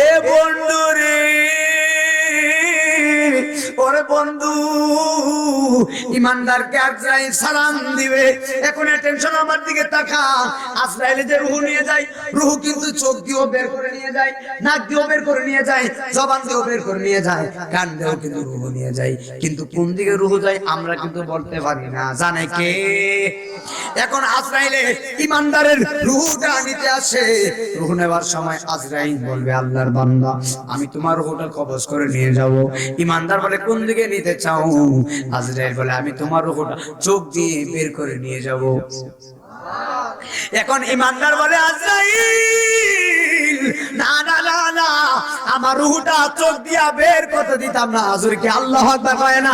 এ বন্ধু রে, ওরে বন্ধু, ইমানদারকে আজরাইল সালাম দিবে। এখন টেনশন আমার দিকে তাকা। আজরাইল যে রূহ নিয়ে যায়, রূহ কিন্তু চোখ দিয়েও বের করে নিয়ে যায়, নাক দিয়েও বের করে নিয়ে যায়, জবান দিয়েও বের করে নিয়ে যায়, কান দিয়েও কিন্তু রূহ নিয়ে যায়। কিন্তু কোন দিকে রূহ যায় আমরা কিন্তু বলতে পারি না, জানে কে? এখন আজরাইলে ইমানদারের রূহটা নিতে আসে। রূহ নেওয়ার সময় আজরাইল বলবে, আল্লাহর বান্দা, আমি তোমার রূহটা কবজ করে নিয়ে যাব। ইমানদার বলে, কোন দিকে নিতে চাও? আজরাইল বলে, আমি তোমার রূহটা চোখ দিয়ে বের করে নিয়ে যাব। এখন ইমানদার বলে, আজরাইল না না না না, আমার রূহটা চোখ দিয়া বের করতে দিতাম না। হুজুর কি আল্লাহু আকবার কয় না?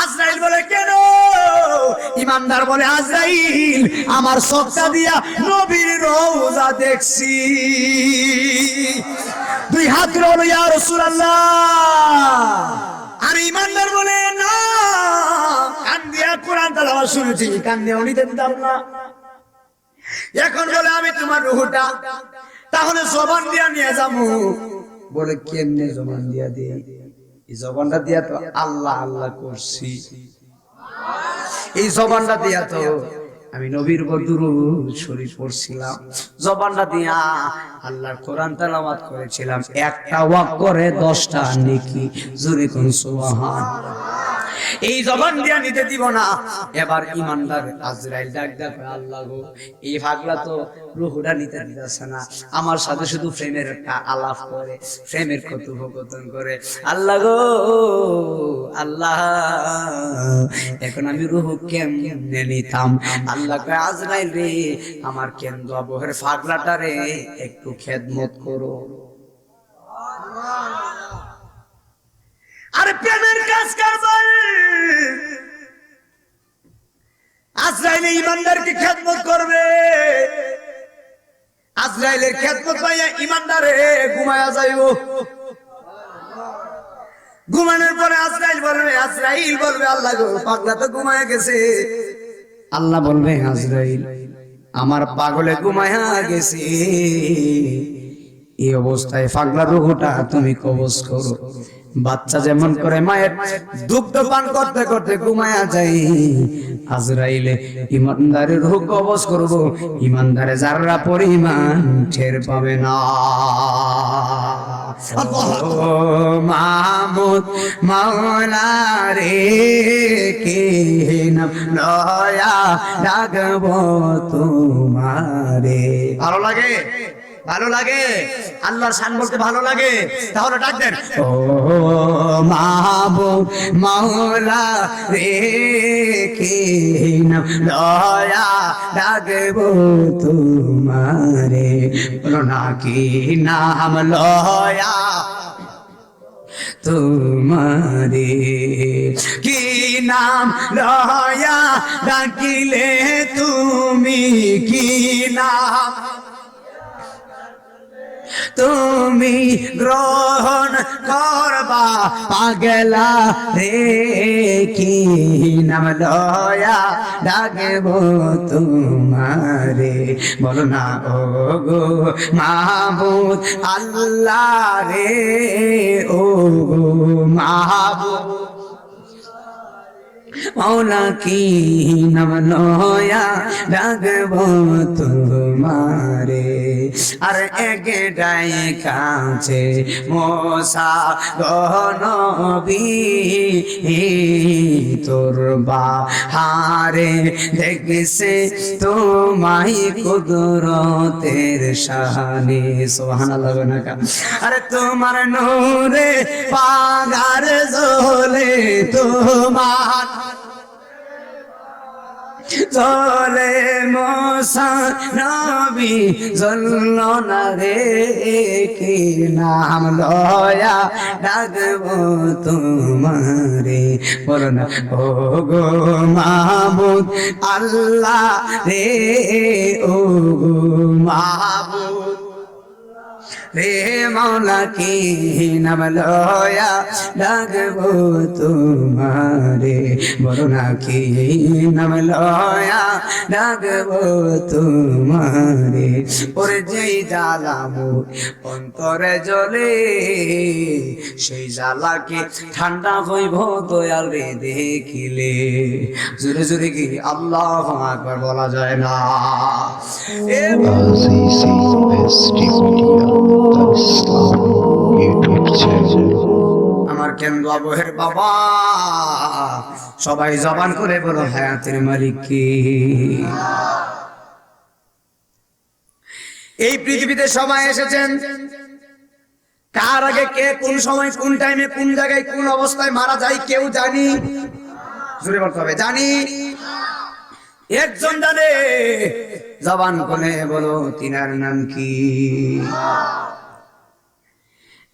আজরাইল বলে, কেন? ইমানদার বলে, আজরাইল আমার চোখটা দিয়া নবীর রওজা দেখছি। দুই হাত রলো ইয়া রাসূলুল্লাহ। আর ইমানদার বলে, না, কান দিয়া কোরআন তেলাওয়াত শুনেছি, কান দিয়ে নিতে দিতাম না। এখন বলে, আমি তোমার রূহটা তাহলে জবান দিয়া নিয়ে যাবো। বলে, কেমনে জবান দিয়া দিয়ে? এই জবানটা দিয়া তো আল্লাহ আল্লাহ করছি, এই জবানটা দিয়া তো আমি নবীর দুরূদ শরীফ পড়ছিলাম, জবানটা দিয়া আল্লাহর কোরআন তেলাওয়াত করেছিলাম। একটা ওয়াক্ত করে 10টা নেকি। জোরে কোন সুবহানাল্লাহ। এই জবান দিয়া নিতে দিব না। এবার ইমানদার আজরাইল ডাক ডাক, আল্লাহ গো, এই পাগলা তো রূহটা নিতে দিতেছে না, আমার সাথে শুধু প্রেমের একটা আলাপ করে, প্রেমের কথোপকথন করে। আল্লাহ গো, আল্লাহ, এখন আমি রূহ কেমনে নিতাম? আল্লাহ কয়, আজরাইল রে, আমার কেন্দ্র বহের পাগলাটা রে একটু খেদমত করো। আরে প্রেমের কাজ করবেন। আজরাইল ইমানদারকে খেদমত করবে। আজরাইলের খেদমত পাইয়া ইমানদারে ঘুমায়া যাইব। ঘুমানোর পরে আজরাইল বলবে, আল্লাহ গো, পাগলা তো ঘুমায়া গেছে। আল্লাহ বলবে, আজরাইল, আমার পাগলে ঘুমায়া গেছে, এই অবস্থায় পাগলার রূহটা তুমি কবজ করো। বাচ্চা যেমন করে মায়ের দুগ্ধ পান করতে করতে ঘুমায়া যায়, আজরাইলে ইমানদারের রূহ কবজ করব। ইমানদারে যারা পরিমাণ টের পাবে না। মাহমুদ মাওলা রে, কে নাম লয়া ডাকব তোমারে। ভালো লাগে? ভালো লাগে? আল্লাহর শান বলতে ভালো লাগে? তাহলে ডাক দেন, ও মাহবুব মাওলা রে, কে নাম লয়া ডাকব তোমারে। বলো না, কি নাম লয়া তোমারে, কি নাম লয়া ডাকিলে তুমি, কি নাম তুমি গ্রহণ করবা পাগলা রে, কি নাম লয়া ডাকব তোমারে। বলো না, ও গো মাহবুব আল্লাহ রে, ও গো মাহবুব মৌলা, কি নাম লয়া ডাকব তোমারে। আর একটাই কাছে মোসা গনবী, তোর বাহারে দেখছে তোমায় কুদরতের শানে। সুবহানাল্লাহ। আরে তোমার নূরে পাগার জ্বলে, তোমার জ্বলে মোসা নবী জ্বলল না রে, কি নাম লয়া ডাকব তোমারে। বলো না, ও গো মাহবুব আল্লাহ রে, ও গো মাহবুব রে মাওলা কি নাম লয়া ডাকবো তোমারে, বলো না কি নাম লয়া ডাকবো তোমারে। ওরে যেই জ্বালাবো অন্তরে জ্বলে, সেই জ্বালাকে ঠান্ডা হইব দয়াল রে দেখিলে। জোরে জোরে কি আল্লাহু আকবার বলা যায় না? আমার কেন্দ্র আবহের বাবা, সবাই জবান করে বলো হায়াতের মালিক কি? এই পৃথিবীতে সবাই এসেছেন, কার আগে কে কোন সময় কোন টাইমে কোন জায়গায় কোন অবস্থায় মারা যায় কেউ জানি? জোরে বলতে হবে জানি। একজন জানে, জবান করে বলো তিনার নাম কি?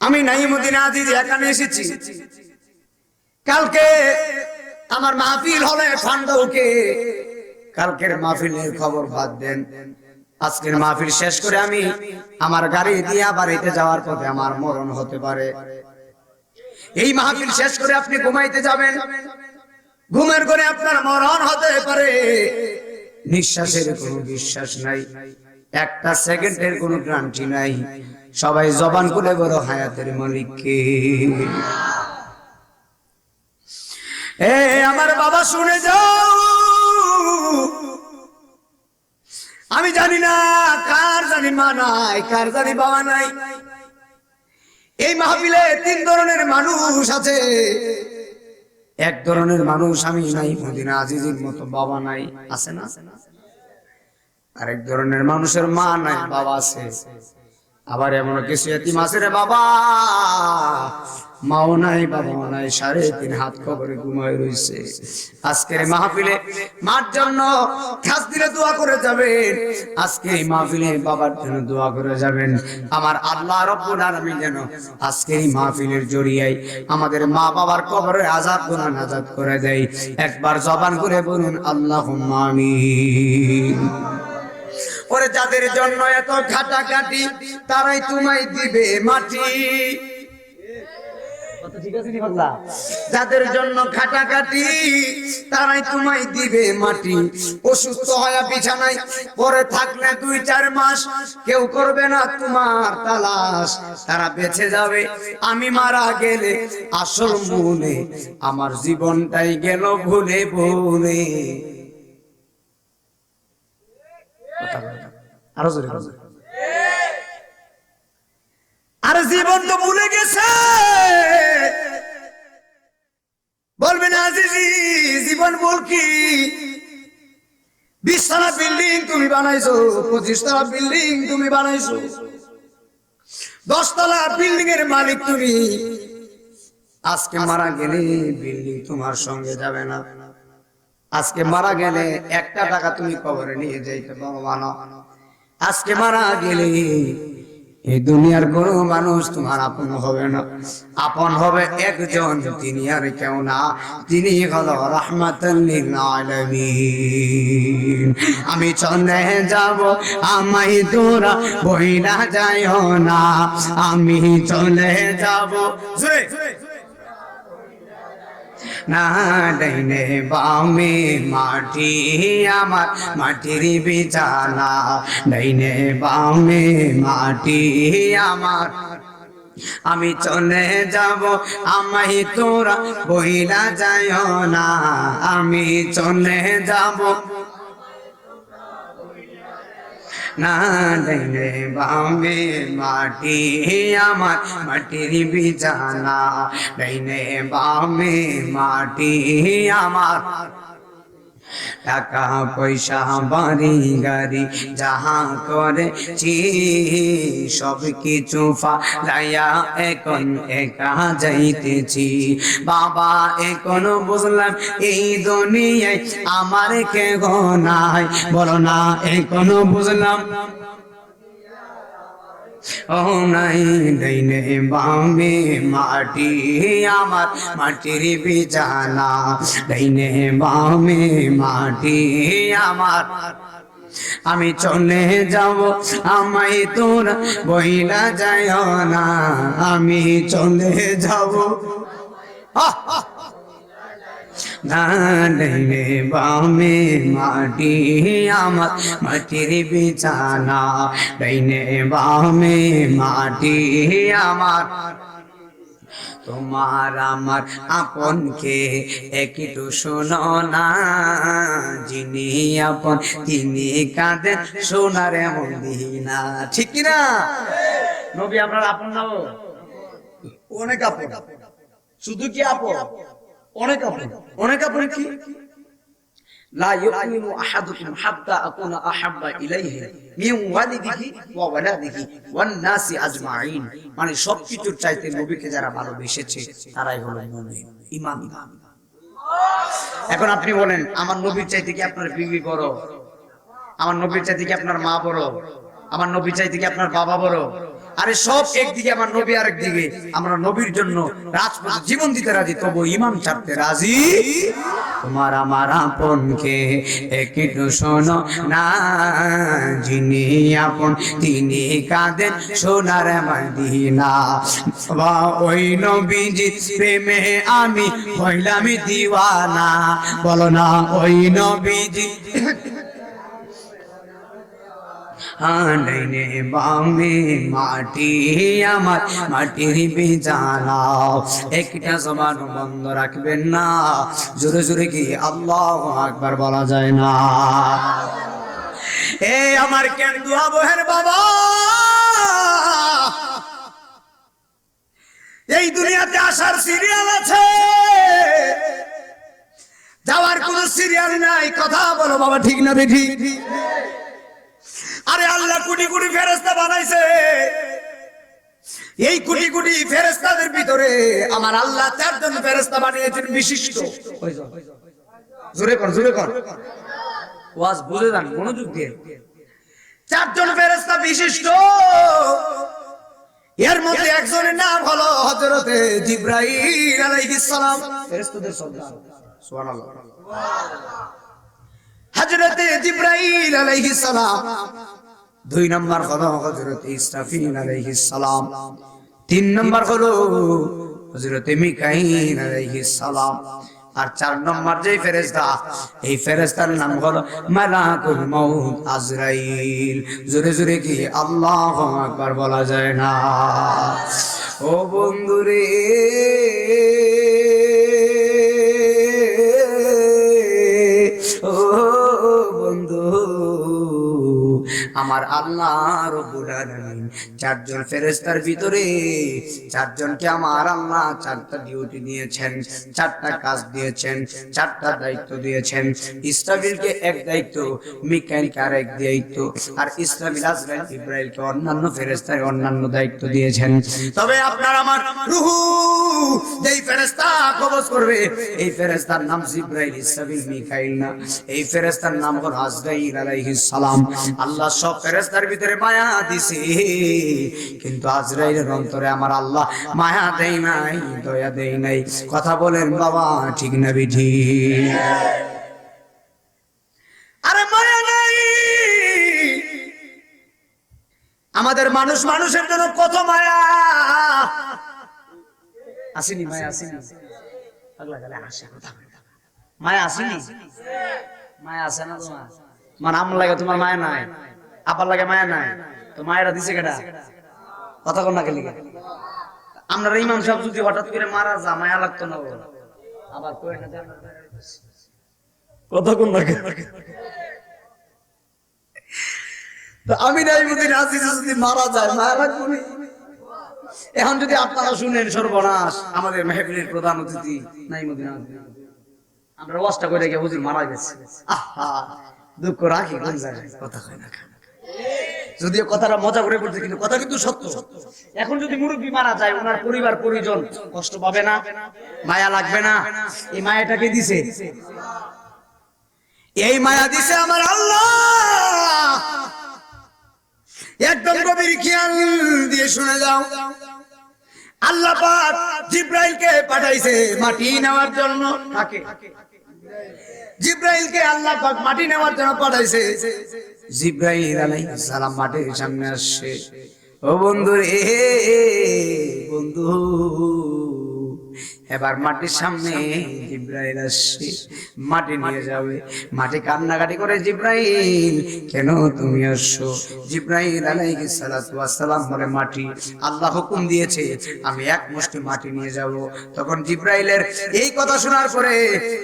আমি নাইমুদ্দিন আজিজ এখানে এসেছি, কালকে আমার মাহফিল হলে ফান্ডাউকে, কালকের মাহফিলের খবর বাদ দেন, আজকের মাহফিল শেষ করে আমি আমার গাড়ি দিয়া বাড়িতে যাওয়ার পথে আমার মরণ হতে পারে। এই মাহফিল শেষ করে আপনি ঘুমাইতে যাবেন, ঘুমের ঘরে আপনার মরণ হতে পারে। নিঃশ্বাসের কোনো বিশ্বাস নাই, একটা সেকেন্ডের কোনো গ্যারান্টি নাই। সবাই জবান করে বড় হায়াতের মালিক কে? এ আমার বাবা শুনে যাও, আমি জানি না কার জানি মা নাই, কার জানি বাবা নাই। এই মাহফিলে তিন ধরনের মানুষ আছে। এক ধরনের মানুষ আমি নাইমুদ্দিন আজিজের মতো বাবা নাই, আছে না? আরেক ধরনের মানুষের মা নাই, বাবা আছে। আবার এমন কিছু এতিম আছে রে বাবা, মাও নাই বাবাও নাই, 3.5 হাত কবরে ঘুমায় রইছে। আজকের মাহফিলে মার জন্য খাস দিলে দোয়া করে যাবেন, আজকে এই মাহফিলে বাবার জন্য দোয়া করে যাবেন। আমার আল্লাহ রব্বুল আলামিন যেন আজকে এই মাহফিলের জড়িয়ায় আমাদের মা বাবার কবরের আযাব গুনাহ নাজাত করে দেয়। একবার জবান করে বলুন আল্লাহুম্মা আমিন। ওরে যাদের জন্য এত খাটাখাটি, তারাই তোমায় দিবে মাটি। যাদের জন্য খাটাখাটি, তারাই তোমায় দিবে মাটি। অসুস্থ হয়ে বিছানায় পরে থাকলে 2-4 মাস কেউ করবে না তোমার তালাশ, তারা বেঁচে যাবে। আমি মারা গেলে আসল মনে আমার জীবনটাই গেল ভুলে ভুলে। আরো জোরে আরে জীবন তো ভুলে গেছে, বলবেন আজিজি জীবন বল কি? 20 তলা বিল্ডিং তুমি বানাইছো, 25 তলা বিল্ডিং তুমি বানাইছো, 10 তলা বিল্ডিং এর মালিক তুমি। আজকে মারা গেলে বিল্ডিং তোমার সঙ্গে যাবে না। আজকে মারা গেলে 1 টাকা তুমি কবরে নিয়ে যাইতে পারবা না। আজকে মারা গেলে এই দুনিয়ার কোনো মানুষ তোমার আপন হবে না। আপন হবে একজন, তিনি আর কেউ না, তিনি হলো রাহমাতুল লিল আলামিন। আমি চলে যাব আমায় তোরা বইলা যাইও না, আমি চলে যাব না ডাইনে বামে মাটি আমার মাটির বিছানা, ডাইনে বামে মাটি আমার। আমি চলে যাব আমায় তোরা বইলা যাইও না, আমি চলে যাব না ডাইনে বামে মাটি আমার মাটির বিছানা, ডাইনে বামে মাটি আমার। টাকা পয়সা বাড়ি গাড়ি যাহা করেছি সব কিছু ফালাইয়া এখন একা যাইতেছি। বাবা এখন বুঝলাম এই দুনিয়ায় আমার কেহ নাই, বলো না এখন বুঝলাম ও নাই। ডাইনে বামে মাটি আমার মাটির বিছানা, ডাইনে বামে মাটি আমার। আমি চলে যাব আমায় তোরা বইলা যায় না, আমি চলে যাব ডাইনে বামে মাটি আমার মাটির বিছানা, ডাইনে বামে মাটি আমার। তোমার আমার আপনকে একটু শোনো না, যিনি আপন তিনি কাঁদেন সোনার মদিনা। ঠিক কিনা? নবী আপনার আপন না? অনেক আপন। শুধু কি আপন? অনেক আপন। অনেক আপন কি? লা ইউমিনু আহাদুকুম হাত্তা আকুনা আহাব্বা ইলাইহি মিন ওয়ালিদিহি ওয়া ওয়ালাদিহি ওয়ান নাসি আজমাইন। মানে সবকিছুর চাইতে নবীকে যারা ভালোবেসেছে তারাই হলো মুমিন, ঈমান। এখন আপনি বলেন আমার নবীর চাইতে কি আপনার বিবি বড়? আমার নবীর চাইতে কি আপনার মা বড়? আমার নবীর চাইতে কি আপনার বাবা বড়? আরে সব একদিকে, আমার নবী আরেক দিকে। আমরা নবীর জন্য রাজপথে জীবন দিতে রাজি, তবু ঈমান ছাড়তে রাজি। তোমার আমার আপনকে একটু শোনো না, যিনি আপন তিনি কাঁদেন সোনার মদিনা। বা ওই নবীজি প্রেমে আমি হইলাম দিওয়ানা, বলো না ওই নবীজি। ডাইনে বামে মাটি আমার মাটির বিছানা। একটা জবান বন্ধ রাখবেন না, জোরে জোরে কি আল্লাহু আকবার বলা যায় না? এ আমার কেন্দু আবহের বাবা, এই দুনিয়াতে আসার সিরিয়াল আছে, যাওয়ার কোন সিরিয়াল নাই। কথা বলো বাবা, ঠিক না বেঠি? আরে আল্লাহ কোটি কোটি ফেরেশতা বানাইছে, এই কোটি কোটি ফেরেশতাদের ভিতরে আমার আল্লাহ 4 জন ফেরেশতা বানিয়েছেন বিশিষ্ট। জোরে কর, জোরে কর, ওয়াজ বুঝে যান, মনোযোগ দিয়ে। 4 জন ফেরেশতা বিশিষ্ট, এর মধ্যে একজনের নাম হলো হযরতে জিবরাইল আলাইহিস সালাম, ফেরেশতাদের সর্দার। সুবহানাল্লাহ। হযরতে জিবরাইল আলাইহিস সালাম। 2 নম্বর হলো হযরতে ইসরাফিল আলাইহিস সালাম। 3 নম্বর হলো হযরতে মিকাইল আলাইহিস সালাম। আর 4 নম্বর যে ফেরেশতা, এই ফেরেশতার নাম হলো মালাকুল মউত আজরাইল। জোরে জোরে কি আল্লাহু আকবার বলা যায় না? ও বন্ধুরে, ও বন্ধু, আমার আল্লাহ রব্বুল আলামিন 4 জন ফেরেশতার ভিতরে 4 জনকে আমার আল্লাহ 4টা ডিউটি দিয়েছেন, 4টা কাজ দিয়েছেন, 4টা দায়িত্ব দিয়েছেন। ইসরাফিলকে 1 দায়িত্ব, মিকাইলকে আরেক দায়িত্ব, আর ইসরাফিল আজরাইল ইব্রাহিমকে অন্যান্য ফেরেশতায় অন্যান্য দায়িত্ব দিয়েছেন। তবে আপনার আমার রূহ যেই ফেরেশতা কবজ করবে, এই ফেরেশতার নাম জিবরাইল, ইসরাফিল, মিকাইল না, এই ফেরেশতার নাম হলো আজরাইল আলাইহিস সালাম। আল্লাহ সব ফেরেশতার ভিতরে মায়া দিছে, কিন্তু আজরাইলের অন্তরে আমার আল্লাহ মায়া দেয় নাই, দয়া দেয় নাই। কথা বলেন বাবা, ঠিক না বিধি? আরে মায়া নাই। আমাদের মানুষ মানুষের জন্য কত মায়া আসেনি, মায়া আসেনি? পাগলা গেলে আসে কথা, মায়া আসেনি? মায়া আসে না তোমার? মানে আমার লাগে তোমার মায়া নাই, আপার লাগে মায়া নাই, তো মায়েরা দিছে কেটা? কথা কোন না গেলি? আমরা ইমাম সাহেব যদি হঠাৎ করে মারা যা, মায়া লাগতো না? আবার কথা কোন না? আমি নাই বুঝি রাজি, যদি মারা যায় মায়া লাগবে। এখন যদি আপনারা শুনেন সর্বনাশ, আমাদের মেহফিলের প্রধান অতিথি নাই মদিনা, আমরা ওয়াজটা করে গিয়ে হুজুর মারা গেছে, আহা দুঃখ রাখি কোন জায়গায়? কথা হয় না। যদিও কথাটা মজা করে বলছে, কিন্তু কথা কিন্তু সত্য। এখন যদি মুরব্বী মারা যায়, ওনার পরিবার পরিজন কষ্ট পাবে না? মায়া লাগবে না? এই মায়াটাকে দিছে, এই মায়া দিছে আমার আল্লাহ। একদম গভীর খেয়াল দিয়ে শুনে যাও, আল্লাহ পাক জিবরাইলকে পাঠাইছে মাটি নেওয়ার জন্য। কাকে? জিবরাইলকে আল্লাহ পাক মাটি নেওয়ার জন্য পাঠাইছে। জিব্রাইল আলাইহিস সালাম মাটির সামনে আসছে। ও বন্ধু রে বন্ধু, এবার মাটির সামনে জিব্রাইল আসছে, মাটি নিয়ে যাবে। মাটি কান্নাকাটি করে, জিব্রাইল কেন তুমি আসছো? জিব্রাইল আলাইহিস সালাতু ওয়াস সালাম বলে, মাটি আল্লাহ হুকুম দিয়েছে আমি এক মুষ্টি মাটি নিয়ে যাব। তখন জিব্রাইলের এই কথা শোনার পরে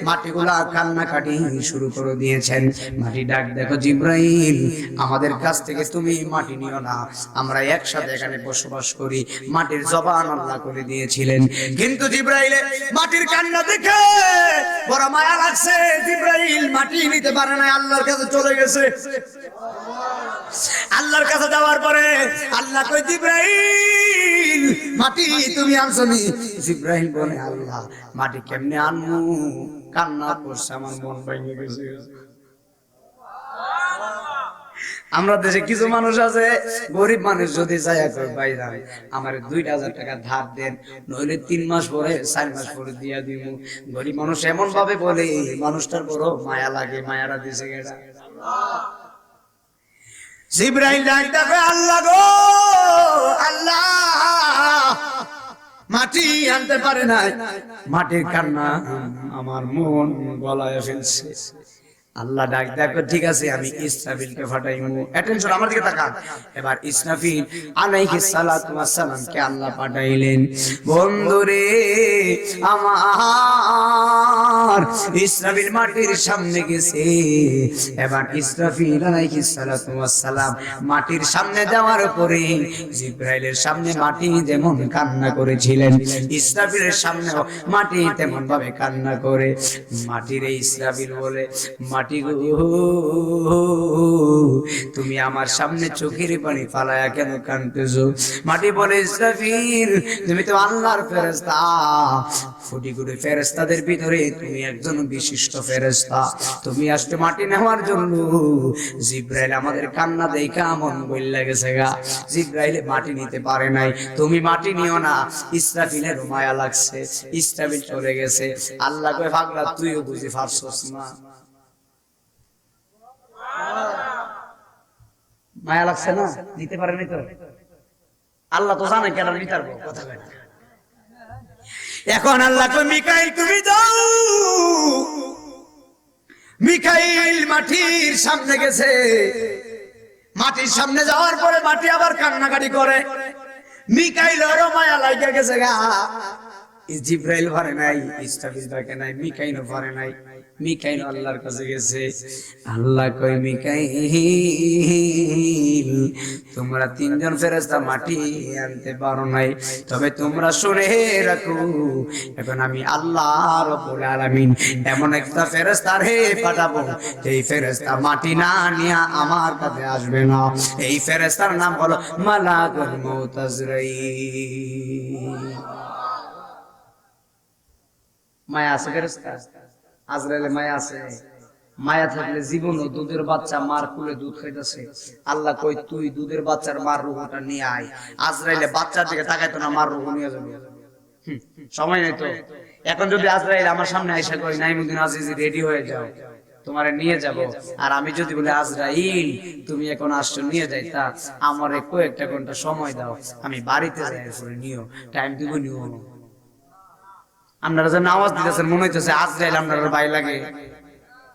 মাটিগুলা কান্নাকাটি শুরু করে দিয়েছেন। মাটি ডাক, দেখো জিব্রাইল, আমাদের কাছ থেকে তুমি মাটি নিও না, আমরা একসাথে এখানে বসবাস করি। মাটির জবান আল্লাহ করে দিয়েছিলেন। কিন্তু জিব্রাইল মাটির কান্না দেখে বড় মায়া লাগছে। জিব্রাইল মাটি নিতে পারে না, আল্লাহর কাছে চলে গেছে। আল্লাহর কাছে যাওয়ার পরে আল্লাহ কই, জিব্রাইল মাটি তুমি আনছো নি? জিব্রাইল বলে, আল্লাহ মাটি কেমনে আনমু? কান্না করছে, আমার মন ভেঙে গেছে। আমরা দেশে কিছু মানুষ আছে, গরিব মানুষ যদি যায় ভাই আমার 2000 টাকা ধার দেন, নইলে 3 মাস পরে 4 মাস পরে দিয়া দিব। গরিব মানুষ এমন ভাবে বলে, মানুষটার বড় মায়া লাগে, মায়ারা দিছে গেটা। জিব্রাইল ডাক দেখে, আল্লাহ গো আল্লাহ, মাটি আনতে পারে না। মাটির কান্না আমার মন গলায় ফেলছে। আল্লাহ ডাক দেখো, ঠিক আছে আমি ইসরাফিলকে পাঠাইমু। অ্যাটেনশন, আমার দিকে তাকান। এবার ইসরাফিল আলাইহিস সালাতু ওয়াস সালামকে আল্লাহ পাঠাইলেন। বন্ধুরে আমার, ইসরাফিল মাটির সামনে গেছে। এবার ইসরাফিল আলাইহিস সালাতু ওয়াস সালাম মাটির সামনে যাওয়ার পরে জিব্রাইলের সামনে মাটি যেমন কান্না করেছিলেন, ইসরাফিলের সামনেও মাটি তেমন ভাবে কান্না করে। মাটির ইসরাফিল বলে, মাটি গো তুমি আমার সামনে চোখের পানি ফালায়া কেন কাঁদতেছো? মাটি বলে, ইসরাফিল তুমি তো আল্লাহর ফেরেশতা, কোটি কোটি ফেরেশতাদের ভিতরে তুমি একজন বিশিষ্ট ফেরেশতা, তুমি আসলে মাটি নেওয়ার জন্য। জিব্রাইল আমাদের কান্না দেখে মন বইলা গেছে গা। জিব্রাইল মাটি নিতে পারে নাই, তুমি মাটি নিও না। ইসরাফিলের মায়া লাগছে, ইসরাফিল চলে গেছে। আল্লাহ কয়, পাগলা তুইও বুঝি পারছস না? মায়া লাগছে না, দিতে পারে নাই তো। আল্লাহ তো জানে কেন নিতে পারবো, কথা বলে। এখন আল্লাহ কই, মিকাইল তুমি যাও। মিকাইল মাটির সামনে গেছে। মাটির সামনে যাওয়ার পরে মাটি আবার কান্নাকাটি করে। মিকাইলেরও মায়া লাগা গেছে গা। জিব্রাইল পারে নাই, ইসরাফিল পারে নাই, মিকাইলও পারে নাই। মিকাইল আল্লাহর কাছে গেছে। আল্লাহ কই, মিকাইল তোমরা 3 জন ফেরেশতা মাটি আনতে পারো নাই, তবে তোমরা শুনে রাখো, এখন আমি আল্লাহ রাব্বুল আলামিন এমন একটা ফেরেশতা রে পাঠাবো, এই ফেরেশতা মাটি না নিয়ে আমার কাছে আসবে না। এই ফেরেশতার নাম হলো মালাকুল মউত আজরাইল। মায়া আছে ফেরেশতা, আজরাইলে মায়া আছে। মায়া থাকলে জীবন ও দুধের বাচ্চা মার কুলে দুধ খাইতেছে। আল্লাহ কই, তুই দুধের বাচ্চার মার রূহটা নিয়ে আয়। আজরাইলে বাচ্চার দিকে তাকাইতো না, মার রূহ নিয়ে যাবে। সময় নেই তো। এখন যদি আজরাইল আমার সামনে আইসা কই, নাইমুদ্দিন আজিজ রেডি হয়ে যাও, তোমারে নিয়ে যাব, আর আমি যদি বলি, আজরাইল তুমি এখন আসছো, নিয়ে যাই, তা আমারে কয়েকটা ঘন্টা সময় দাও, আমি বাড়িতে যাই, এরপরে নিও, টাইম দিব নিও। আপনারা যে আওয়াজ দিতেছেন মনে হইতেছে আজরাইল আপনার ভাই লাগে।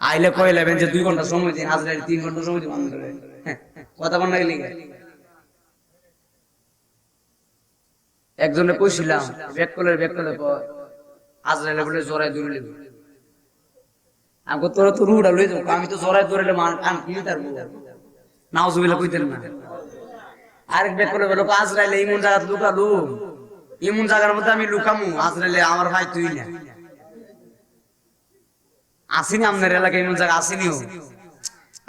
আইলে কই লেবেন যে 2 ঘন্টা সময় দিন, আজরাইল 3 ঘন্টা সময় দিন। কথা বল না, একজনে কইছিলাম ব্যাক করলে আজরাইলে বলে জরাই দৌড়লে, আমি তোরা তো রুড়া লই যাও, আমি তো জরাই দৌড়লে কান কিনে তারবো, নাউজুবিল্লাহ কইতেন না। আরেক ব্যাক করলে বলো, আজরাইলে এমন জায়গা লুকালো, এমন জায়গার মধ্যে আমি লুকামু, আজরাইলে আমার ভাই তুই না। আসিনি আপনার এলাকায় এমন জায়গা আসেনিও?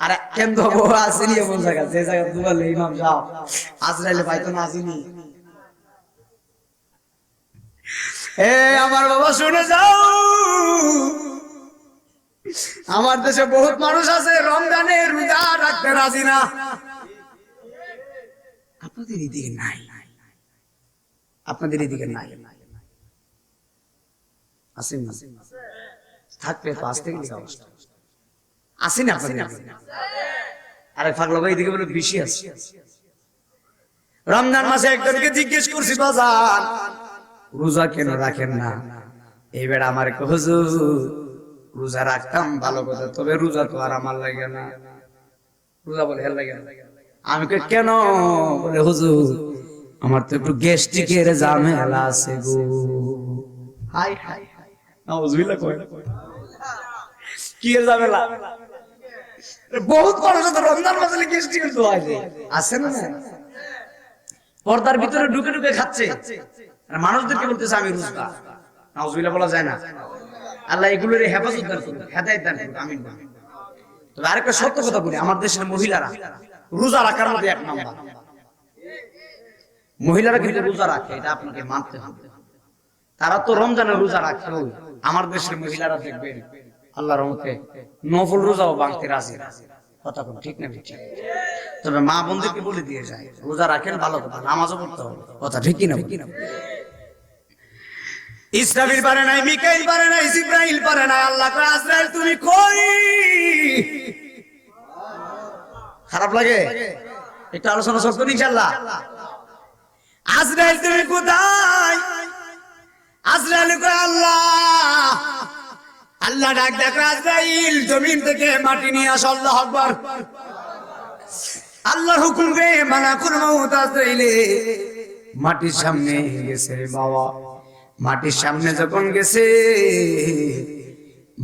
আরে কেন দেবো, আসেনি এমন জায়গা, যে জায়গা দুয়ালে ইমাম যাও, আজরাইলে ভাই তো না আসেনি। এ আমার বাবা শুনে যাও, আমার দেশে বহুত মানুষ আছে রমজানে রোজা রাখতে রাজি না। আপনাদের এদিকে নাই, আপনাদের এদিকে নাই, আসেন থাকবে তো আসতে গেলে অবস্থা আসেনি আপনাদের। আরেক পাগলা ভাই এদিকে বলে বেশি আছে। রমজান মাসে একজনকে জিজ্ঞেস করছি বাজার রোজা কেন রাখেন না? এইবার আমার হুজুর রোজা রাখতাম ভালো কথা, তবে রোজা তো আর আমার লাগে না। রোজা বলে হেল লাগে না। আমি কই কেন? বলে হুজুর আমার তো একটু গ্যাস্ট্রিকের ঝামেলা আছে গো। হাই হাই হাই নাউজুবিল্লাহ কই কি এর ঝামেলা? বহুত মানুষ তো রমজান মাসে গ্যাস্ট্রিকের দোয়া আছে না, পর্দার ভিতরে ঢুকে ঢুকে খাচ্ছে আর মানুষদেরকে বলতেছে আমি রোজা। নাউজুবিল্লাহ বলা যায় না? আল্লাহ এগুলোর হেফাজত দান করুন, হেদায়েত দান করুন, আমিন বলেন। তবে আরেকটা সত্য কথা বলি, আমার দেশের মহিলারা রোজা রাখার মধ্যে এক নাম্বার। মহিলারা কিন্তু রোজা রাখে, এটা আপনাকে মানতে হবে। তারা তো রমজানে রোজা রাখে, আমার দেশের মহিলারা দেখবেন আল্লাহর রহমতে নফল রোজাও ভাঙতে রাজি। কথা কোন ঠিক না ঠিক? তবে মা বোনদেরকে বলে দিয়ে যায় রোজা রাখেন ভালো কথা, নামাজও পড়তে হবে। কথা ঠিক না? ইসরাফিল পারে নাই, মিকাইল পারে নাই, জিবরাইল পারে নাই, আল্লাহ কয় আজরাইল তুমি কই? খারাপ লাগে? একটু আলোচনা সব করি ইনশাআল্লাহ। আজরাইল তুমি কোথায়? আজরাইল কয় আল্লাহ। আল্লাহ ডাক দেখো আজরাইল জমিন থেকে মাটি নিয়ে আস। আল্লাহু আকবার। আল্লাহর হুকুম রে মালাকুল মউত আজরাইলে মাটির সামনে গেছে বাবা। মাটির সামনে যখন গেছে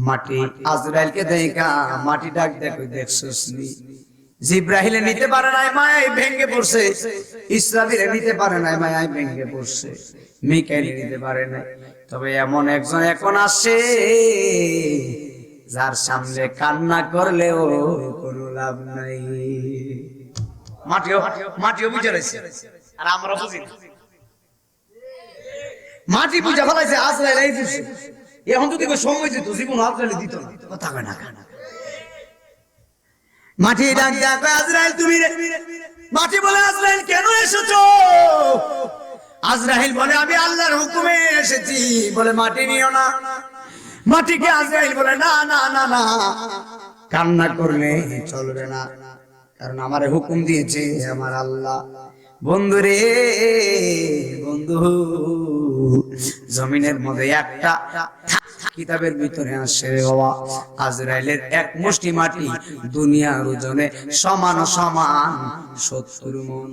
মাটি আজরাইলকে দেখা মাটি ডাক দেখো দেখছস নি? জিব্রাইলে নিতে পারে নাই, মায়ায় ভেঙে পড়ছে। ইসরাফিলে নিতে পারে নাই, মায়ায় ভেঙে পড়ছে। মিকাইল নিতে পারে নাই। তবে এমন একজন এখন আসে যার সামনে কান্না করলেও কোনো লাভ নাই। মাটিও বুঝে রয়েছে আর আমরা বুঝি না। মাটি বুঝে ফেলাইছে আজরাইল এই বুঝছে। এখন যদি সময় দিত জীবন আজরাইল দিত না। কথা কয় না? মাটি ডাক ডাক আজরাইল তুমি রে। মাটি বলে আজরাইল কেন এসেছো? আজরাইল বলে আমি আল্লাহর হুকুমে এসেছি। বলে মাটি নিও না। মাটিকে আজরাইল বলে না না না না, কান্না করলে চলবে না, কারণ আমারে হুকুম দিয়েছে আমার আল্লাহ। বন্ধু রে বন্ধু, জমিনের মধ্যে একটা কিতাবের ভিতরে আসে বাবা আজরাইলের এক মুষ্টি মাটি দুনিয়ার ওজনে সমান সমান 70 মণ।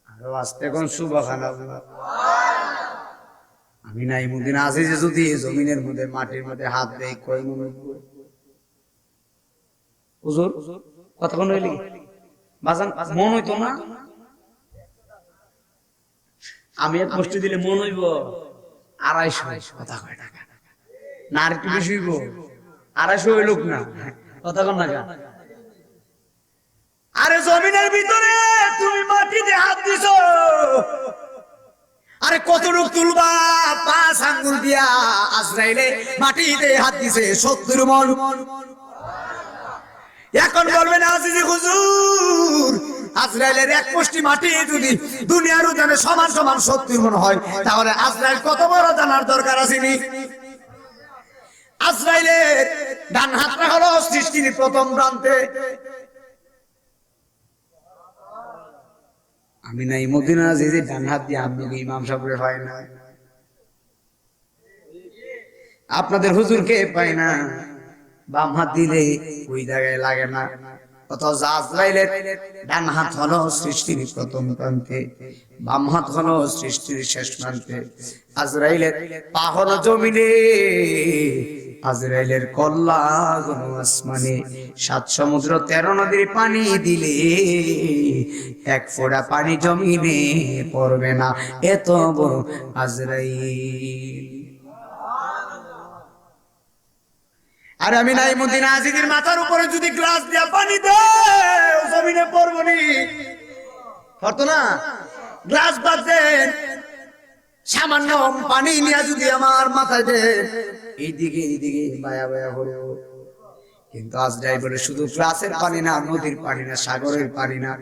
আরো আসতে কোন সুবহানাল্লাহ। আমি নাই মুদিন আছি যে যদি জমিনের মধ্যে মাটির মধ্যে হাত দেই কয় মণ হুজুর? কথা কোন হইলি বাজান মন হইতো না? আমি এক মুষ্টি দিলে মন হইব 250। কথা কয় টাকা না আর একটু বেশি হইব 250 হইলুক না। কথা কোন না? আরে জমিনের ভিতরে তুমি মাটিতে হাত দিছো, আরে কতটুক তুলবা? 5 আঙ্গুল দিয়া আজরাইলে মাটিতে হাত দিছে 70 মণ। এখন বলবেন আজিজি হুজুর আজরাইলের এক মুষ্টি মাটি যদি দুনিয়ার ওজনে সমান সমান 70 মণ হয়, তাহলে আজরাইল কত বড় জানার দরকার আছে নি? আজরাইলের ডান হাতটা হলো সৃষ্টির প্রথম প্রান্তে। আমি নাই মদিনা যে ডান হাত দিয়ে আপনাকে ইমাম সাহেবের পাই না, আপনাদের হুজুরকে পাই না। বাম হাত দিলে ওই জায়গায় লাগে না। অথচ আজরাইলের ডান হাত হলো সৃষ্টির প্রথম প্রান্তে, বাম হাত হলো সৃষ্টির শেষ প্রান্তে। আজরাইলের পা হলো জমিনে, আজরাইলের কল্লা হলো আসমানে। 7 সমুদ্র 13 নদীর পানি দিলে এক ফোঁটা পানি জমিনে পড়বে না, এত বড় আজরাইল। আর আমি নাই মদিনা আজিদের মাথার উপরে যদি গ্লাস দিয়া পানি দেও জমিনে পড়বো নি? পারতো না? গ্লাস বাদ দেন, সামান্য পানি নিয়ে যদি আমার মাথায় দেন এইদিকে বায়া বায়া হলো। কিন্তু আজরাইল বলে শুধু গ্লাসের পানি না, নদীর পানি না, সাগরের পানি না,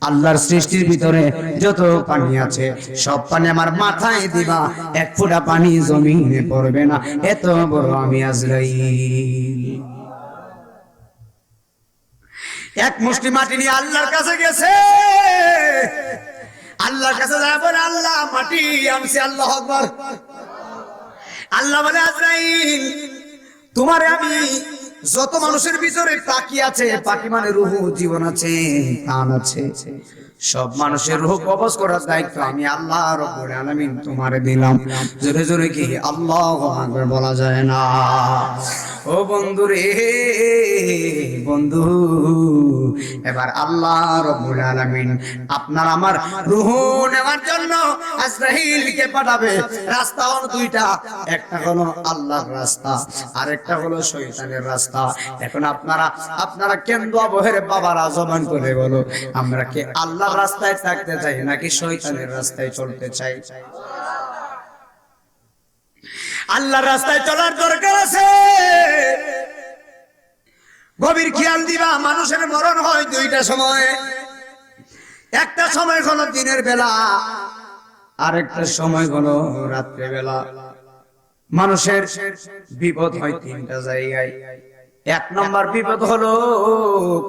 আল্লাহর সৃষ্টির ভিতরে যত পানি আছে সব পানি আমার মাথায় দিবা, এক ফোঁটা পানি জমিনে পড়বে না, এত বড় আমি আজরাইল। এক মুষ্টি মাটি নিয়ে আল্লাহর কাছে গেছে। আল্লাহর কাছে যায় বলে, আল্লাহ মাটি আনছি। আল্লাহু আকবার। আল্লাহ বলে, আজরাইল তোমারে আমি যত মানুষের ভিতরে পাখি আছে, পাখি মানে রূহ, জীবন আছে, প্রাণ আছে, সব মানুষের রূহ কবজ করার দায়িত্ব আমি আল্লাহ রাব্বুল আলামিন তোমারে দিলাম। জোরে জোরে কি আল্লাহু আকবার বলা যায় না? ও বন্ধু রে, বন্ধু, এবার আল্লাহ রাব্বুল আলামিন আপনার আমার রূহ নেওয়ার জন্য আজরাইলকে পাঠাবে। রাস্তা হলো দুইটা, একটা হলো আল্লাহর রাস্তা, আর একটা হলো শয়তানের রাস্তা। এখন আপনারা কেন্দ্র বহের বাবারা জবান করে বলো, আমরা কি আল্লাহর রাস্তায় থাকতে চাই নাকি শয়তানের রাস্তায় চলতে চাই? আল্লাহর রাস্তায় চলার দরকার আছে। গভীর খেয়াল দিবা, মানুষের মরণ হয় দুইটা সময়ে। একটা সময় হলো দিনের বেলা, আর একটা সময় হলো রাত্রে বেলা। মানুষের বিপদ হয় তিনটা জায়গায়। এক নম্বর বিপদ হলো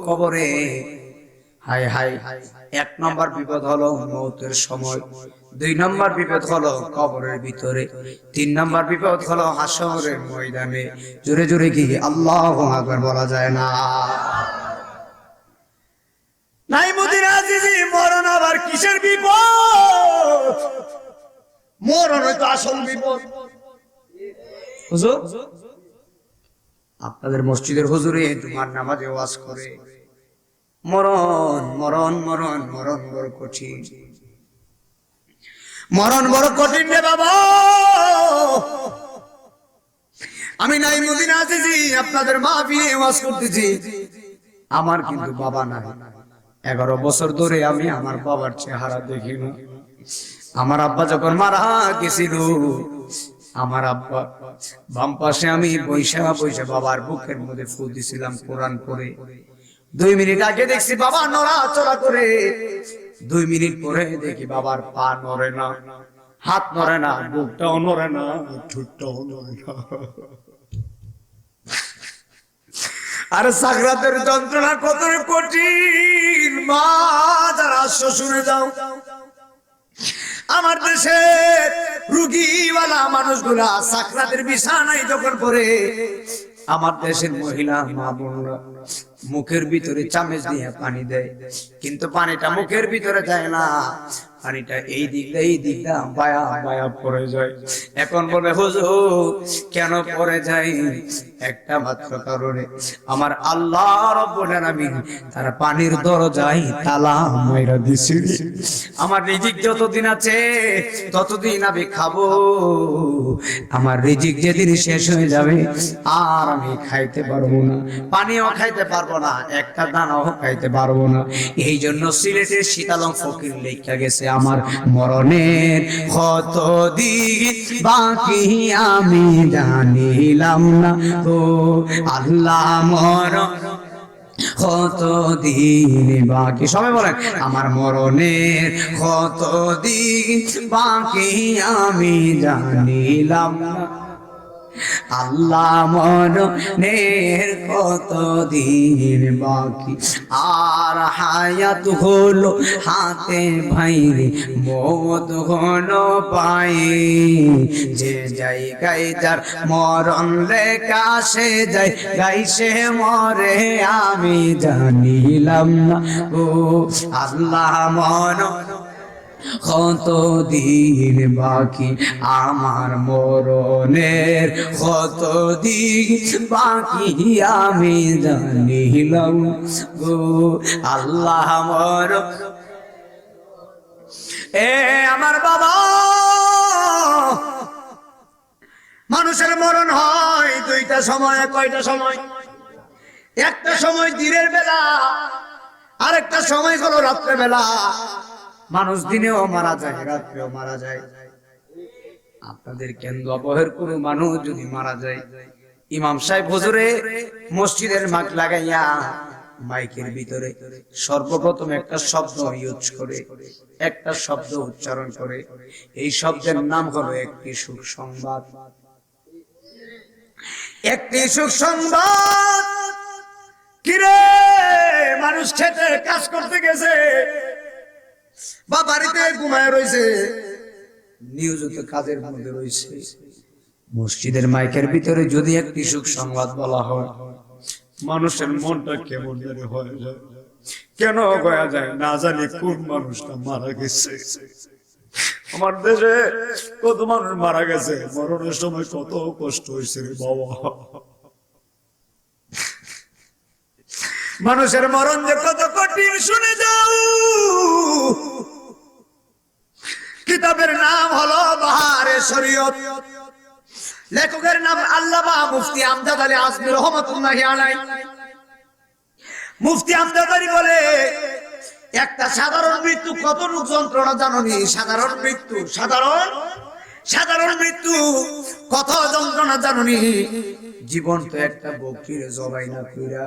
কবরে, হাই হাই। এক নম্বর বিপদ হলো মৌতের সময়। দুই নম্বর বিপদ হলো কবরের ভিতরে। তিন নম্বর বিপদ হলো হাসরের ময়দানে। জোরে জোরে কি আল্লাহু আকবার বলা যায় না? নাইমুদ্দিন আজিজি, মরণ আবার কিসের বিপদ? মরণ হয়তো আসল বিপদ। হুজুর, আপনাদের মসজিদের হুজুরে জুমার নামাজে ওয়াজ করে, মরণ মরণ মরণ মরণ বড় কঠিন, মরণ বড় কঠিন রে বাবা। আমি নাইমুদ্দিন আজিজি আপনাদের মাহফিলে ওয়াজ করতেছি। আমার কিন্তু বাবা নাই। 11 বছর ধরে আমি আমার বাবার চেহারা দেখিনি। আমার আব্বা যখন মারা গেছিল, আমার আব্বা বাম পাশে আমি বৈশা বৈশা বাবার বুকের মধ্যে ফু দিছিলাম কোরআন পড়ে। 2 মিনিট আগে দেখছি বাবা নড়াচড়া করে, 2 মিনিট পরে দেখি বাবার পা নড়ে না, হাত নড়ে না, বুকটাও নড়ে না, ঠোঁটটাও নড়ে না। আরে সাকরাতের যন্ত্রণা কত কঠিন। মা যারা শুনে যাও, আমার দেশে রুগীওয়ালা মানুষগুলা সাকরাতের বিছানায় যখন পড়ে, আমার দেশের মহিলা মা বোনরা মুখের ভিতরে চামচ দিয়ে পানি দেয়, কিন্তু পানিটা মুখের ভিতরে যায় না, পানিটা এই দিকটা বায়া বায়া পড়ে যায়। এখন বলে, হুজুর কেন পড়ে যায়? একটা মাত্র কারণে, আমার আল্লাহ রাব্বুল আলামিন তার পানির দরজায় তালা মাইরা দিছে। আমার রিজিক যতদিন আছে ততদিন আমি খাবো, আমার রিজিক যেদিন শেষ হয়ে যাবে আর আমি খাইতে পারবো না, পানিও খাইতে পারবো না, একটা দানাও খাইতে পারবো না। এই জন্য সিলেটের শীতালং ফকির লেখা গেছে, আমার মরণের কতদিন বাকি আমি জানিলাম না, ও আল্লাহ মরণ কতদিন বাকি। সবাই বলেন, আমার মরণের কতদিন বাকি আমি জানিলাম না, আল্লাহ মরণের কতদিন বাকি। আর হায়াত হলো হাতে ভাইরে, মওত হলো পায়ে, যে জায়গায় যার মরণ লেখা সে জায়গায় সে মরে আমি জানিলাম না, ও আল্লাহ মরণ কতদিন বাকি, আমার মরণের কতদিন বাকি আমি জানিলাম গো, আল্লাহ মরণ। এ আমার বাবা, মানুষের মরণ হয় দুইটা সময়। কয়টা সময়? একটা সময় দিনের বেলা, আরেকটা সময় হলো রাত্রে বেলা। মানুষ দিনেও মারা যায়, রাত্রেও মারা যায়। আপনাদের কেন্দ্র বহের কোন মানুষ যদি মারা যায়, ইমাম সাহেব হুজুরে মসজিদের মাইক লাগাইয়া মাইকের ভিতরে সর্বপ্রথম একটা শব্দ ইউজ করে, একটা শব্দ উচ্চারণ করে। এই শব্দের নাম হলো একটি সুখ সংবাদ। একটি সুখ সংবাদ কিরে মানুষ খেতে কাজ করতে গেছে বা বাড়িতে ঘুমায় রয়েছে, নিয়োজিত কাজের মধ্যে রয়েছে, মসজিদের মাইকের ভিতরে যদি একটি সুখ সংবাদ বলা হয়, মানুষের মনটা কেমন জানি হয়ে যায়। কেন গয়া যায় না জানি কোন মানুষটা মারা গেছে। আমার দেশে কত মানুষ মারা গেছে, মরণের সময় কত কষ্ট হয়েছে রে বাবা। মানুষের মরণ যে কত কঠিন শুনে যাও। কিতাবের নাম হলো বাহারে শরীয়ত, লেখকের নাম আল্লামা মুফতি আমজাদ আলী আজমি রহমাতুল্লাহি আলাইহি। মুফতি আমজাদ আলী বলে, একটা সাধারণ মৃত্যু কত যন্ত্রণা জানোনি? সাধারণ মৃত্যু, সাধারণ মৃত্যু কত যন্ত্রণা জানোনি? জীবন তো একটা বকরির জবাই না কইরা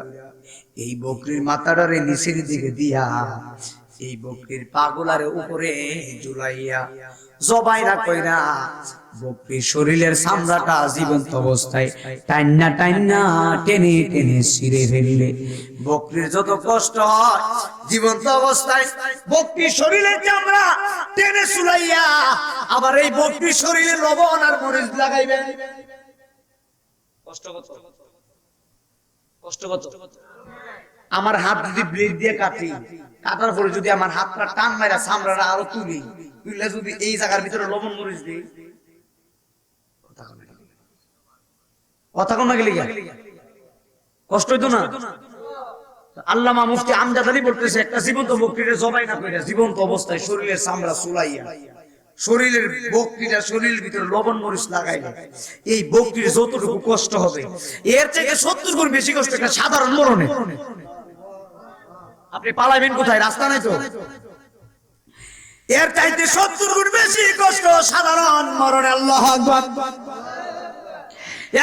এই বকরির মাথাটারে নিচের দিকে দিয়া এই বকরির পাগলার উপরে ঝুলাইয়া জবাই না কইরা বকরির শরীরের চামড়াটা জীবন্ত অবস্থায় টাইন্না টাইন্না টেনে টেনে ছিঁড়ে ফেললে বকরির যত কষ্ট হয়, জীবন্ত অবস্থায় বকরির শরীরের চামড়া টেনে ঝুলাইয়া আবার এই বকরির শরীরে লবণ আর মরিচ লাগাইবেন। কষ্ট কত? আমার হাত যদি ব্লেড দিয়ে কাটার পরে যদি আমার হাতটা টান মাইরা চামড়াটা আরো তুলে যদি এই জায়গার ভিতরে লবণ মরিচ দিই, কথা কোন গেলে কষ্ট হইতো না? আল্লামা মুফতি আমজাদ আলী বলতেছে, একটা জীবন্ত বকরিরে জবাই না কইরা জীবন্ত অবস্থায় শরীরের চামড়া চুলাইয়া শরীরের বকরিটা শরীরের ভিতরে লবণ মরিচ লাগাইলে এই বকরির যতটুকু কষ্ট হবে এর থেকে 70 গুণ বেশি কষ্ট একটা সাধারণ মরণে। আপনি পালাইবেন কোথায়? রাস্তা নাই তো। এর চাইতে 70 গুণ বেশি কষ্ট সাধারণ মরণে। আল্লাহু আকবার।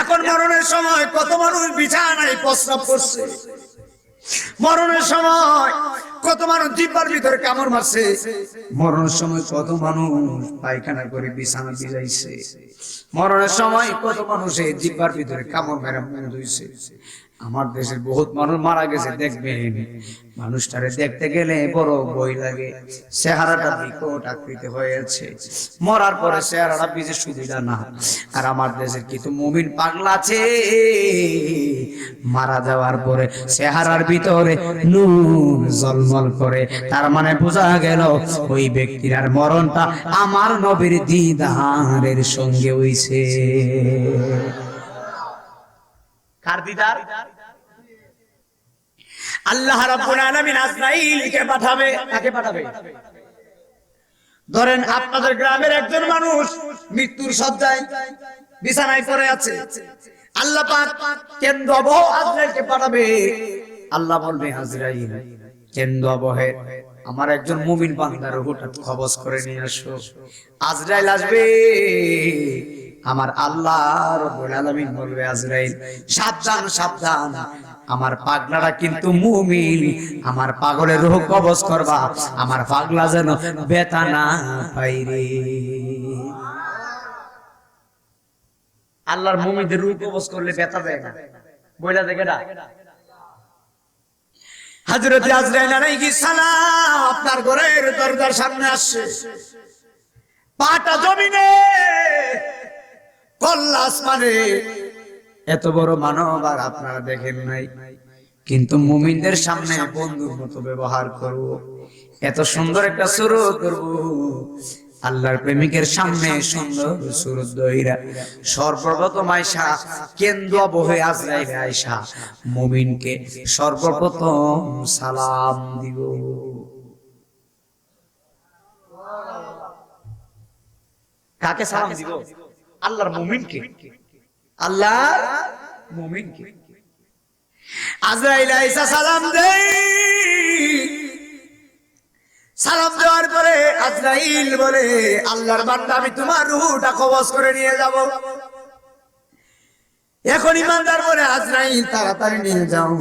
এখন মরণের সময় কত মানুষ বিছানায় প্রস্রাব করছে, মরণের সময় কত মানুষ জিহ্বার ভিতরে কামড় মারছে, মরণের সময় কত মানুষ পায়খানা করে বিছানা ভিজাইছে, মরণের সময় কত মানুষের জিহ্বার ভিতরে কামড় মেরে মুখ ধুইছে। আমার দেশের বহুত মানুষ মারা গেছে, দেখবেন মানুষটারে দেখতে গেলে বড় ভয় লাগে, চেহারাটা বিকট আকৃতি হয়েছে, মরার পরে চেহারাটা বিজে সুবিধা না। আর আমার দেশের কিছু মুমিন পাগলা আছে, মারা যাওয়ার পরে চেহারার ভিতরে নূর ঝলমল করে, তার মানে বোঝা গেল ওই ব্যক্তির আর মরণটা আমার নবীর দিদারের সঙ্গে হইছে। কার দিদার? আল্লাহ রাব্বুল আলামিন আজরাইলকে পাঠাবে। কাকে পাঠাবে? ধরেন আপনাদের গ্রামের একজন মানুষ মৃত্যুর শয্যায় বিছানায় পড়ে আছে, আল্লাহ পাক কেন্দ্র আবহ আজরাইলকে পাঠাবে। আল্লাহ বলবে, আজরাইল কেন্দ্র আবহে আমার একজন মুমিন বান্দার রূহটা কবজ করে নিয়ে আসো। আজরাইল আসবে, আমার আল্লাহ রাব্বুল আলামিন বলবে, আজরাইল সাবধান সাবধান, আমার পাগলাটা কিন্তু মুমিন, আমার পাগলের রূহ কবজ করবা, আমার পাগলা যেন ব্যথা না পায় রে। আল্লাহর মুমিনদের রূহ কবজ করলে ব্যথা দেয় না, বইলা দেখে না। হযরত আজরাইল আলাইহিস সালাম আপনার ঘরের দরজার সামনে আসছে, পাটা জমিনে কল্লা আসমানে। এত বড় মানব আর আপনারা দেখেন নাই, কিন্তু মুমিনদের সামনে বন্ধুর মতো ব্যবহার করব, এত সুন্দর একটা সুরত করব। আল্লাহর প্রেমিকের সামনে সুন্দর সুরত দইরা সর্বপ্রথম আয়েশা কেন্দ্র বহে আজরাইল আয়েশা মুমিনকে সর্বপ্রথম সালাম দিব। কাকে সালাম দিব? আল্লাহর মুমিনকে, আল্লাহর মুমিনকে। আজরাইল আয়েশা সালাম দেই, সালাম দেওয়ার পরে আজরাইল বলে, আল্লাহর বান্দা আমি তোমার রূহটা কবজ করে নিয়ে যাব। এখন ইমানদার বলে, আজরাইল তাড়াতাড়ি নিয়ে যাও,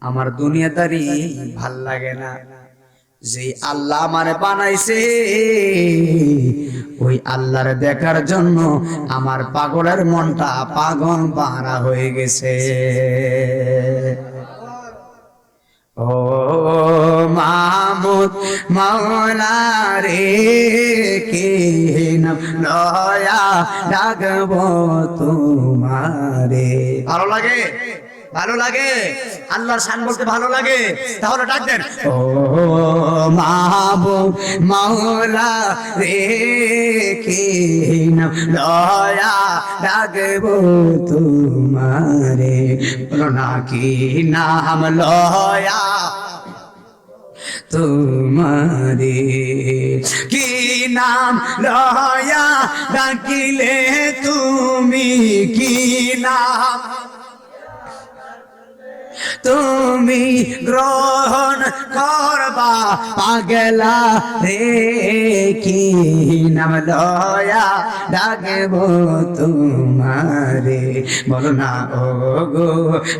আমার দুনিয়াদারি ভাল লাগে না, যে আল্লাহ আমারে বানাইছে ওই আল্লাহর দেখার জন্য আমার পাগলের মনটা পাগল পারা হয়ে গেছে। ও মাহমুদ মাওলা রে কে নাম লয়া ডাকব তোমারে। ভালো লাগে? ভালো লাগে? আল্লাহর শান বলতে ভালো লাগে? তাহলে ডাক দেন, ও মাহবুব মাওলা রে কে নাম লয়া ডাকব তোমারে। বলো না কি নাম লয়া তোমারে, কি নাম লয়া ডাকিলে তুমি, কি নাম তুমি গ্রহণ করবা পাগলা রে, কি নাম লয়া ডাকব তোমারে। বলো না ও গো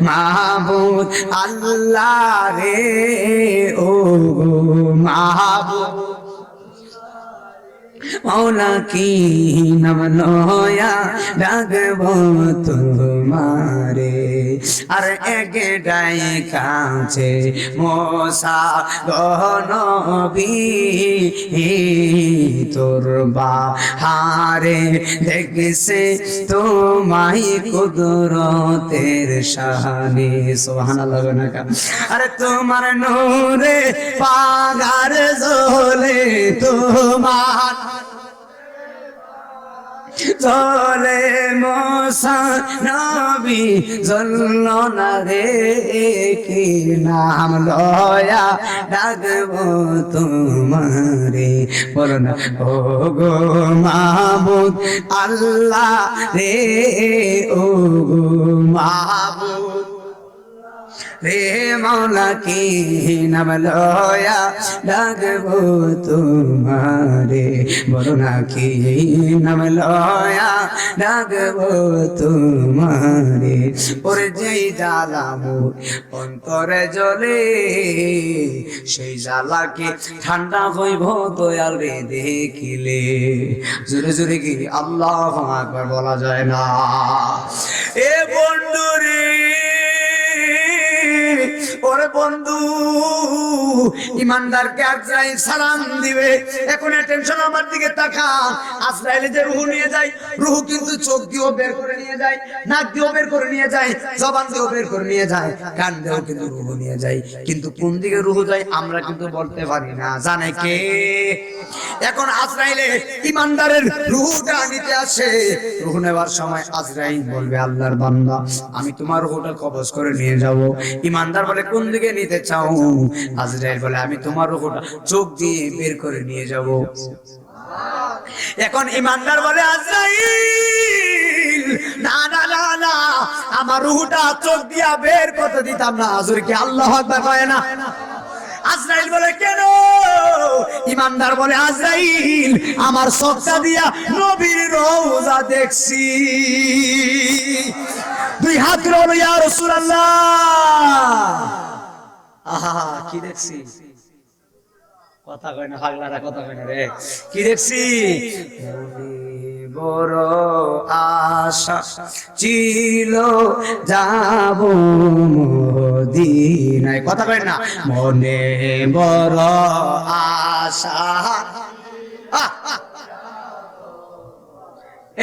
মাহবুব আল্লাহ রে, ও গো মাহবুব মৌলা কি নাম লয়া ডাকব তোমারে। আর একটাই কাছে মোসা গনবী তোর বাহারে দেখছে তোমায় কুদরতের শানে। সুবহানাল্লাহ। আরে তোমার নূরে পাগার জ্বলে, তোমার চলে মোসা নবী জল্ল না রে, কি নাম লয়া ডাকব তোমারে। বলো না ও গো মাহবুব আল্লাহ রে, ও গো মাহবুব রে মৌলা কি নাম লয়া ডাকব তোমারে। বলো না কি নাম লয়া ডাকব তোমারে। ওরে যেই জ্বালা মোর অন্তরে জ্বলে, সেই জ্বালাকে ঠান্ডা হইব দয়াল রে দেখিলে। জোরে জোরে কি আল্লাহু আকবার বলা যায় না? এ বন্ধু রে, ওরে বন্ধু, ইমানদারকে আজরাইল সালাম দিবে, এখন টেনশন আমার দিকে তাকা। আজরাইলে যে রূহ নিয়ে যায়, রূহ কিন্তু চোখ দিয়েও বের করে নিয়ে যায়, নাক দিয়েও বের করে নিয়ে যায়, জবান দিয়েও বের করে নিয়ে যায়, কান দিয়েও কিন্তু রূহ নিয়ে যায়, কিন্তু কোন দিকে রূহ যায় আমরা কিন্তু বলতে পারি না। জানে কে? এখন আজরাইলে ইমানদারের রূহটা নিতে আসে। রূহ নেওয়ার সময় আজরাইল বলবে, আল্লাহর বান্দা আমি তোমার রূহটা কবজ করে নিয়ে যাব। ইমানদার বলে, কোন দিকে নিতে চাও? আজরাইল বলে, আমি তোমার রূহটা চোখ দিয়ে বের করে নিয়ে যাব। এখন ইমানদার বলে, আজরাইল না না না না, আমার রূহটা চোখ দিয়া বের করতে দিতাম না। আজর কি আল্লাহু আকবার কয় না? আজরাইল বলে, কেন? ইমানদার বলে, আজরাইল আমার চোখটা দিয়া নবীর রওজা দেখছি। দুই হাত রইল ইয়া রাসূলুল্লাহ। আহা কি দেখছি? কথা কয় না পাগলারা, কথা কয় না রে। কি দেখছি? বড় আশা ছিল যাব মদিনায়। কথা কয় না? মনে বড় আশা।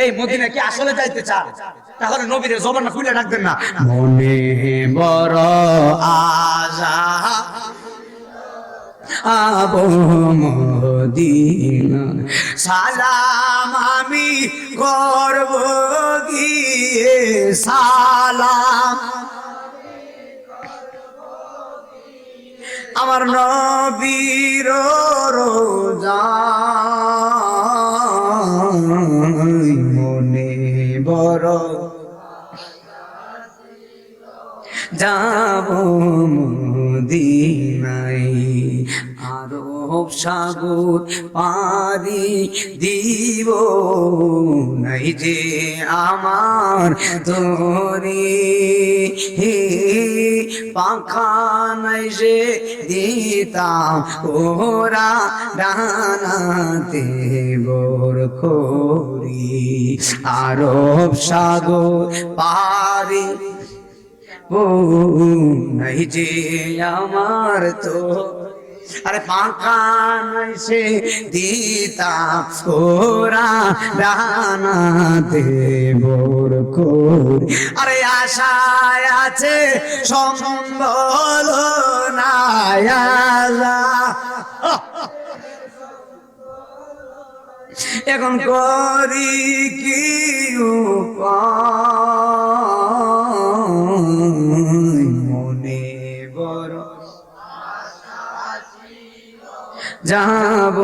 এই মদিনা কি আসলে যাইতে চান? তাহলে নবীরে জবান খুলে রাখবেন না। মনে বড় আশা আবো মদিনা, সালাম আমি করব গিয়ে, সালাম আমার নবীর রোজায়। মনে বড় যাব মদিনায়, আরব সাগর পারি দিব নাই যে আমার তোরে, পাখা নাই যে দিতাম ওরা ডানাতে বোর করি। আরব সাগর পারি ও নাই যে আমার তো আরে ফাঁকা নাই সে দিতাম ওরা ডানা দেবর কোর আরে আশায় আছে সম্বল নাই এখন করি কি উপায় মনে বড় যাব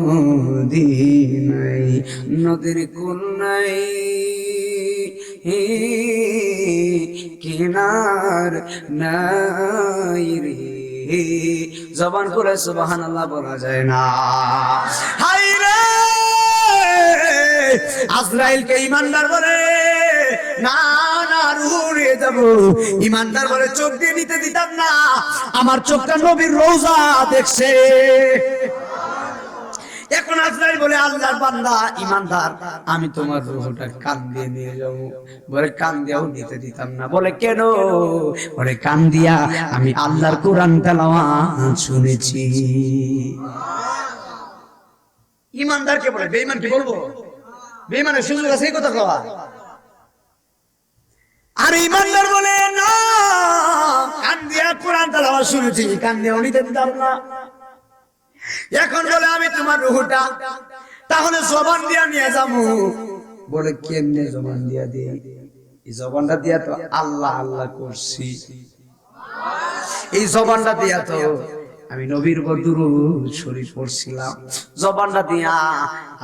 মদিনায় নদীর কোন নাই কিনার নাই রে জবান করে সুবহানাল্লাহ বলা যায় না হায় রে আজরাইলকে ঈমানদার বলে না না রূহ নিয়ে যাব ঈমানদার বলে চোখ দিয়ে নিতে দিতাম না আমার চোখটা নবীর রওজা দেখছে এখন আজরাইল বলে আল্লাহর বান্দা ঈমানদার আমি তোমার রূহটা কান দিয়ে নিয়ে যাব বলে কান দিয়েও নিতে দিতাম না বলে কেন বলে কান দিয়া আমি আল্লাহর কোরআন তেলাওয়াত শুনেছি ঈমানদারকে বলে বেঈমান কি বলবো বেঈমানের সুযোগ আছে এই কথা কওয়া আর ঈমানদার বলে না কান দিয়া কোরআন তেলাওয়াত শুনেছি কান দিয়ে নিতে দিতাম না এখন বলে আমি তোমার রূহটা তাহলে জবান দিয়া নিয়ে যাবো বলে কেমনে জবান দিয়া দিয়ে এই জবানটা দিয়া তো আল্লাহ আল্লাহ করছি এই জবানটা দিয়া তো আমি নবীর উপর দুরূদ শরীফ পড়ছিলাম জবানটা দিয়া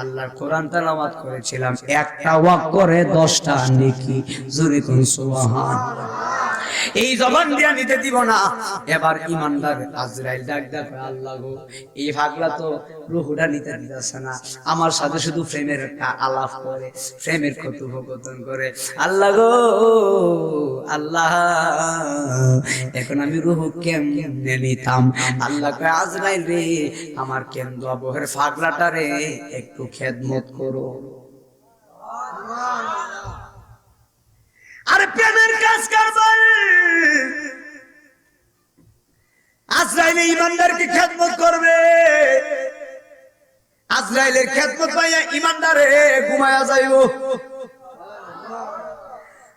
আল্লাহর কোরআন তেলাওয়াত করেছিলাম একটা ওয়াক করে 10টা নেকি জোরে কোন সুবহানাল্লাহ এই জবান দিয়া নিতে দিব না এবার ঈমানদার আজরাইল ডাক ডাক আল্লাহ গো এই পাগলা তো রূহটা নিতে দিতেছে না আমার সাথে শুধু প্রেমের একটা আলাপ করে প্রেমের কথোপকথন করে আল্লাহ গো আল্লাহ এখন আমি রূহ কেমনে নিতাম আল্লাহ কয় আজরাইল রে আমার কেন্দ্র বহের পাগলাটা রে একটু খেদমত করো আরে প্রেমের কাজ করবেন আজরাইল ঈমানদারকে খেদমত করবে আজরাইলের খেদমত পাইয়া ঈমানদারে ঘুমায়া যাইবো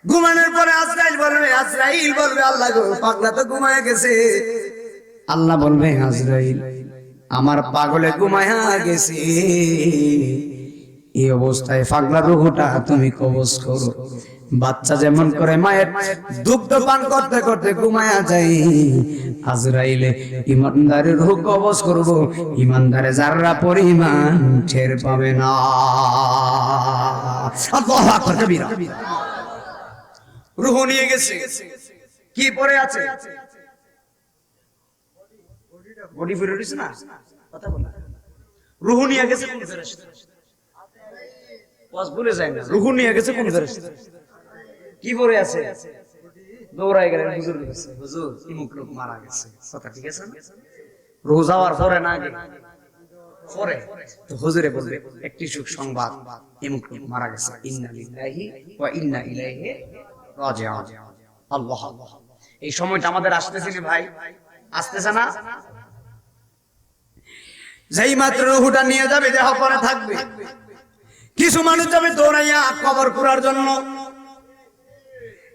ঘুমানোর পরে আজরাইল বলবে আল্লাহ গো পাগলা তো ঘুমায়া গেছে আল্লাহ বলবে আজরাইল আমার পাগলে ঘুমায়া গেছে এই অবস্থায় পাগলা রূহটা তুমি কবজ করো বাচ্চা যেমন করে মায়ের দুগ্ধ পান করতে করতে ঘুমায়া যায় আজরাইলে ঈমানদারের রূহ কবজ করব ঈমানদারে যাররা পরিমাণ টের পাবে না আল্লাহু আকবার কবীরা রূহ নিয়ে গেছে কি পড়ে আছে বডি ফিরে দিছ না কথা বল রূহ নিয়ে গেছে কোন ফেরেশতা ওয়াজ ভুলে যায় না রূহ নিয়ে গেছে কোন ফেরেশতা কি পড়ে আছে দৌড়াই গেলেন হুজুর কাছে হুজুর ইমুক লোক মারা গেছে কথা ঠিক আছে না রূহ যাওয়ার পরে না আগে পরে তো হুজুরে বলবে একটি সুখ সংবাদ ইমুক লোক মারা গেছে ইন্না লিল্লাহি ওয়া ইন্না ইলাইহি রাজিউন আল্লাহ আল্লাহ এই সময়টা আমাদের আসতেছে না ভাই আসতেছে না যেই মাত্র রূহটা নিয়ে যাবে দেহ পরে থাকবে কিছু মানুষ যাবে দৌড়াইয়া কবর পুরার জন্য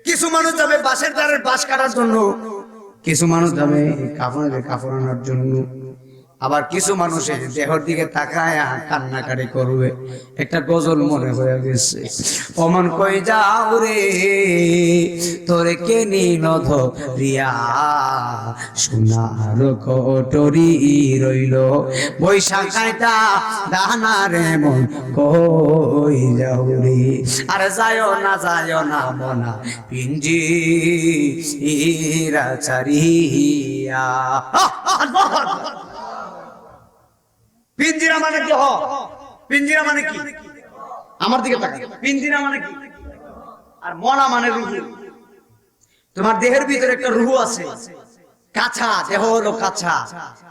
কিছু মানুষ যাবে বাঁশের দ্বারের বাঁশ কাটার জন্য কিছু মানুষ যাবে কাফনের কাফরানোর জন্য আবার কিছু মানুষের দেহর দিকে তাকায় কান্নাকাটি করবে একটা গজল মনে হয়ে গেছে অমন কই যাও রে তোরে কে নিল ধরিয়া সোনার কটরি রইল বৈশাখাইটা দানারে মন কই যাও রে আরে যায় না মনা পিঞ্জি ইরা চারিয়া পিঞ্জিরা মানে কি পিঞ্জিরা মানে কি আমার দিকে তাকাও পিঞ্জিরা মানে কি আর মনা মানে রূহ তোমার দেহের ভিতরে একটা রূহ আছে কাঁচা দেহ হলো কাঁচা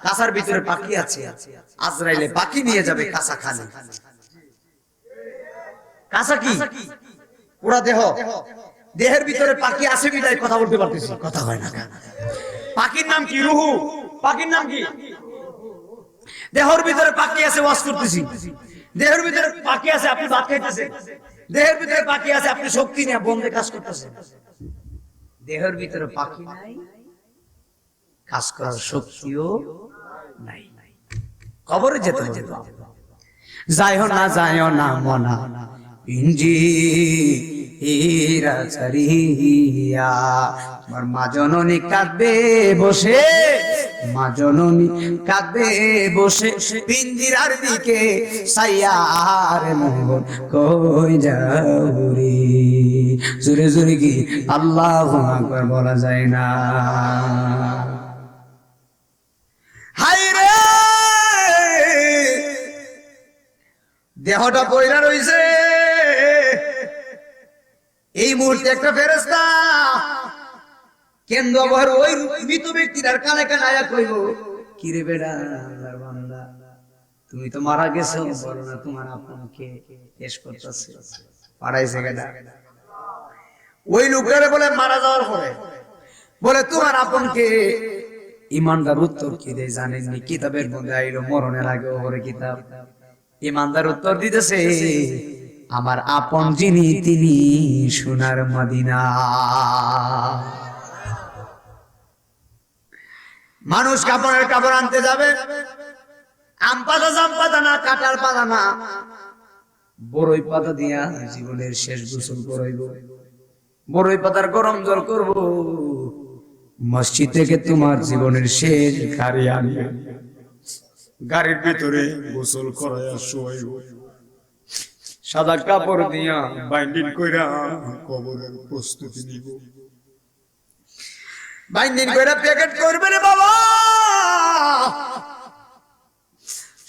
কাঁচার ভিতরে পাখি আছে আজরাইলে পাখি নিয়ে যাবে কাঁচা খালি কাঁচা কি পুরা দেহ দেহের ভিতরে পাখি আছে বিদায় কথা বলতে পারতেছি, কথা হয় না। পাখির নাম কি? রুহু। পাখির নাম কি? দেহের ভিতরে পাখি আছে, ওয়াজ করতেছি। দেহের ভিতরে পাখি আছে, আপনি ভাত খাইতেছেন। দেহের ভিতরে পাখি আছে, আপনি শক্তি নিয়ে বন্ধে কাজ করতেছেন। দেহের ভিতরে পাখি নাই, কাজ করার শক্তিও নাই। কবরে যেতে হবে। যাইও না মনা পিঞ্জি হীরা ছাড়িয়া, আমার মা জননী কাঁদবে বসে, মা জননী কাঁদবে বসে পিঞ্জিরার দিকে সাইয়ার মোহন কই যাউরি। জোরে জোরে কি আল্লাহু আকবার বলা যায় না? হায় রে, দেহটা পয়রা রইছে। এই মুহূর্তে একটা ফেরেশতা কেন্দ্র ভর ওই মৃত ব্যক্তিটার কানে কানে আয়া কইব, কি রে বেটা আল্লাহর বান্দা, তুমি তো মারা গেছো, বলো না তোমার আপনকে পেশ করতেছে। পাড়াইছে গেলা। ওই লোকটারে বলে মারা যাওয়ার পরে বলে তোমার আপনকে। ইমানদার উত্তর কি দেয় জানেননি? কিতাবের মধ্যে আইলো মরণের আগে ওরে কিতাব। ইমানদার উত্তর দিতেছে, আমার আপন যিনি তিনি সোনার মদিনা। মানুষ কাপড়ের কাপড় আনতে যাবে, আম পাতা জাম পাতা না, কাঁঠাল পাতা না, বড়ই পাতা দিয়া জীবনের শেষ গোসল করাইব। বড়ই পাতার গরম জল করব, মসজিদ থেকে তোমার জীবনের শেষ গাড়ি আনবে, গাড়ির ভিতরে গোসল করাইয়া শোয়াইব। সাদা কাপড় দিয়া বাইন্ডিং কইরা কবরের প্রস্তুতি নিব। বাইন্ডিং করে প্যাকেট করবে রে বাবা।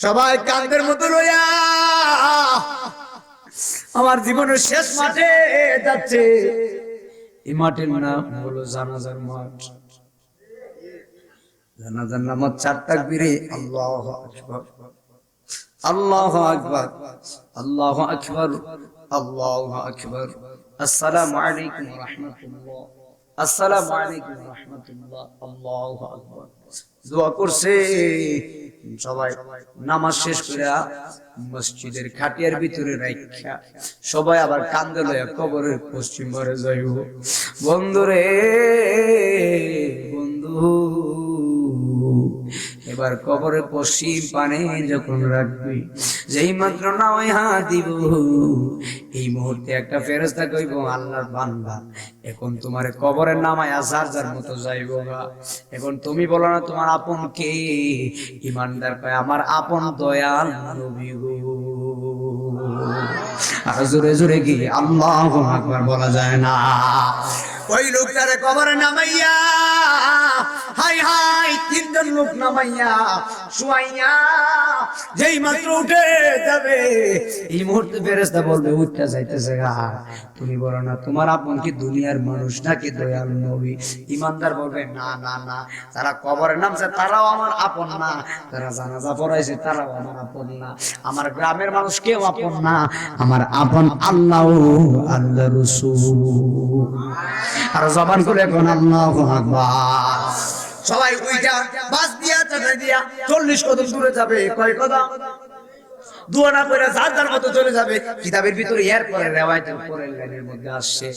সবাই কান্দের মতো লইয়া আমার জীবনের শেষ মাঠে যাচ্ছে। এই মাঠের নাম হলো জানাজার মাঠ। জানাজার নামাজ 4 তাকবীরে আল্লাহু আকবার, আল্লাহু আকবার, আল্লাহু আকবার, আল্লাহু আকবার, আসসালামু আলাইকুম ওয়া রাহমাতুল্লাহ, আসসালামু আলাইকুম ওয়া রাহমাতুল্লাহ, আল্লাহু আকবার। দোয়া করছে সবাই। নামাজ শেষ করে মসজিদের খাটিয়ার ভিতরে রাখা সবাই আবার কান্দে লইয়া কবরের পশ্চিম পারে যাইব। বন্ধুরে বন্ধু, এবার কবরের পশ্চিম পানে যখন রাখবি, যেই মাত্র নামায় হাত দিব, এই মুহূর্তে একটা ফেরেশতা কইব, আল্লাহর বান্দা এখন তোমার কবরের নামায় যার যার মতো যাইব গা। এখন তুমি বলো না তোমার আপন কে? ইমানদার কয় আমার আপন দয়াল নবী গো। আর জোরে জোরে কি আল্লাহু আকবার বলা যায় না? ওই লোকটারে কবরে নামাইয়া, হাই হাই 3 জন লোক নামাইয়া শুয়াইয়া যেই মাত্র উঠে যাবে, এই মুহূর্তে ফেরেশতা বলবে উঠতে যাইতেছে গা। তুমি বলো না তোমার আপন কি দুনিয়ার মানুষ নাকি দয়াল নবী? ইমানদার বলবে না না না, তারা কবরে নামছে তারাও আমার আপন না, তারা জানাজা পড়াইছে তারাও আমার আপন না, আমার গ্রামের মানুষ কেউ আপন না, আমার আপন আল্লাহ আল্লাহ রাসূল। আর জবান করে কোন আল্লাহু আকবার। সবাই উইটা বাস দিয়া চাটা দিয়া 40 কদম দূরে যাবে। কয় কদম? দোয়া না করে যার যার মতো চলে যাবে। কিতাবের ভিতরে এর পরে রিওয়ায়াতের পরের লাইনের মধ্যে আসছে,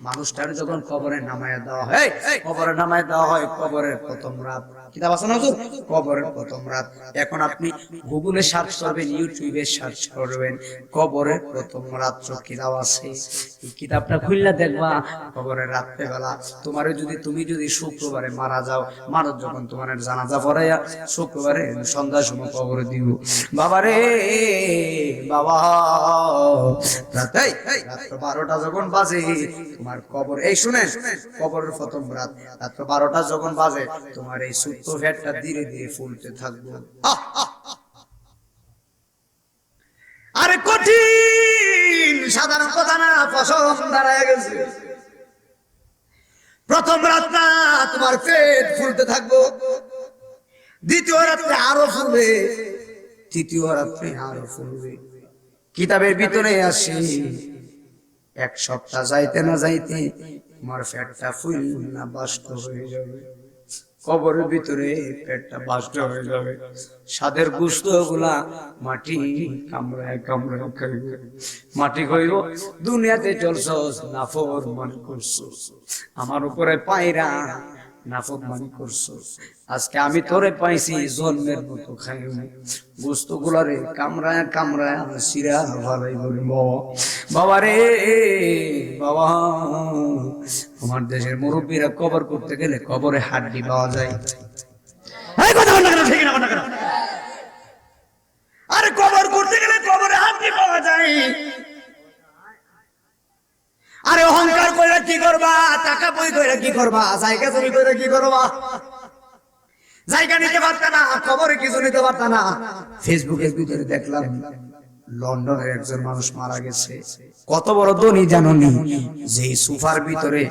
মানুষটার যখন কবরে নামায়া দেওয়া হয়, কবরে নামায়া দেওয়া হয় কবরের প্রথম রাত। কিতাব আছে না হুজুর? কবরের প্রথম রাত। এখন আপনি গুগলে সার্চ করবেন, ইউটিউবে সার্চ করবেন, কবরের প্রথম রাত্র কিতাব আছে। এই কিতাবটা খুললে দেখবা কবরের রাত্রেবেলা তোমারে যদি তুমি যদি শুক্রবারে মারা যাও, মানুষ যখন তোমার জানাজা পড়াইয়া শুক্রবারে সন্ধ্যার সময় কবরে দিব, বাবারে বাবা, রাত 12টা যখন বাজে তোমার কবর, এই শুনেন কবরের প্রথম রাত, রাত 12টা যখন বাজে তোমার এই ছোট্ট ফ্যাটটা ধীরে ধীরে ফুলতে থাকবে। আরে কঠিন সাধারণ কথা না, পছন্দ দাঁড়ায় গেছে। প্রথম রাত না তোমার পেট ফুলতে থাকবো, দ্বিতীয় রাত্রে আরো ফুলবে, তৃতীয় রাত্রে আরো ফুলবে। কিতাবের ভিতরে আসে 1 সপ্তাহ যাইতে না যাইতে তোমার পেটটা ফুল না বাষ্ট হয়ে যাবে, কবরের ভিতরে পেটটা বাষ্ট হয়ে যাবে, সাদের গোশত গুলা মাটি কামড়ায় কামড়ায় খাইবে, মাটি খাইব। দুনিয়াতে চলছস নাফরমানি করছস, আমার উপরে পায়রা নাফরমানি করছস, আজকে আমি তোরে পাইছি জন্মের মতো খাইব, গোশত গুলারে কামড়ায় কামড়ায় সিরা ভালাই বলিব। বাবা রে বাবা, আমার দেশের মুরব্বীরা কবর করতে গেলে কবরে হাড্ডি পাওয়া যায়। এই কথা বল না কেন, ঠিক না কথা কেন? আরে কবর করতে গেলে কবরে হাড্ডি পাওয়া যায়। আরে অহংকার কইরা কি করবা, টাকা পয়সা কইরা কি করবা, জায়গা জমি কইরা কি করবা? জায়গা নিতে পারতা না, কবরে কিছু নিতে পারতা না। ফেসবুকের ভিতরে দেখলাম লন্ডনের একজন মানুষ মারা গেছে, কত বড় ধনী জাননি, যেই সোফার ভিতরে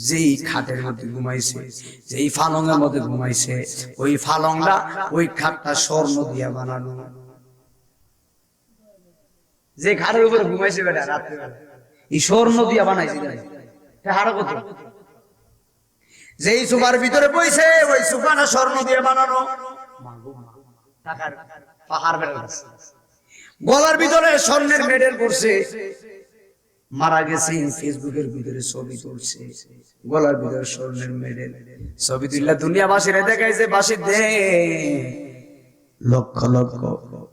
যেই খাটের মধ্যে ঘুমাইছে, যেই ফালঙের মধ্যে ঘুমাইছে, ওই ফালংটা ওই খাটটা স্বর্ণ দিয়া বানানো। যে খাটের উপরে ঘুমাইছে বেটা রাত্রিবেলা, এই স্বর্ণ দিয়া বানাইছে। হারা কত? যেই সোফার ভিতরে বইছে ওই সোফাটা স্বর্ণ দিয়ে বানানো। টাকার পাহাড় বেড়া আছে। গলার ভিতরে স্বর্ণের মেডেল পড়ছে। মারা গেছে, ফেসবুকের ভিতরে ছবি তুলছে, গলার ভিতরে স্বর্ণের মেডেল, ছবি তুললা দুনিয়াবাসীরা দেখাইছে, বাসি দে লক্ষ লক্ষ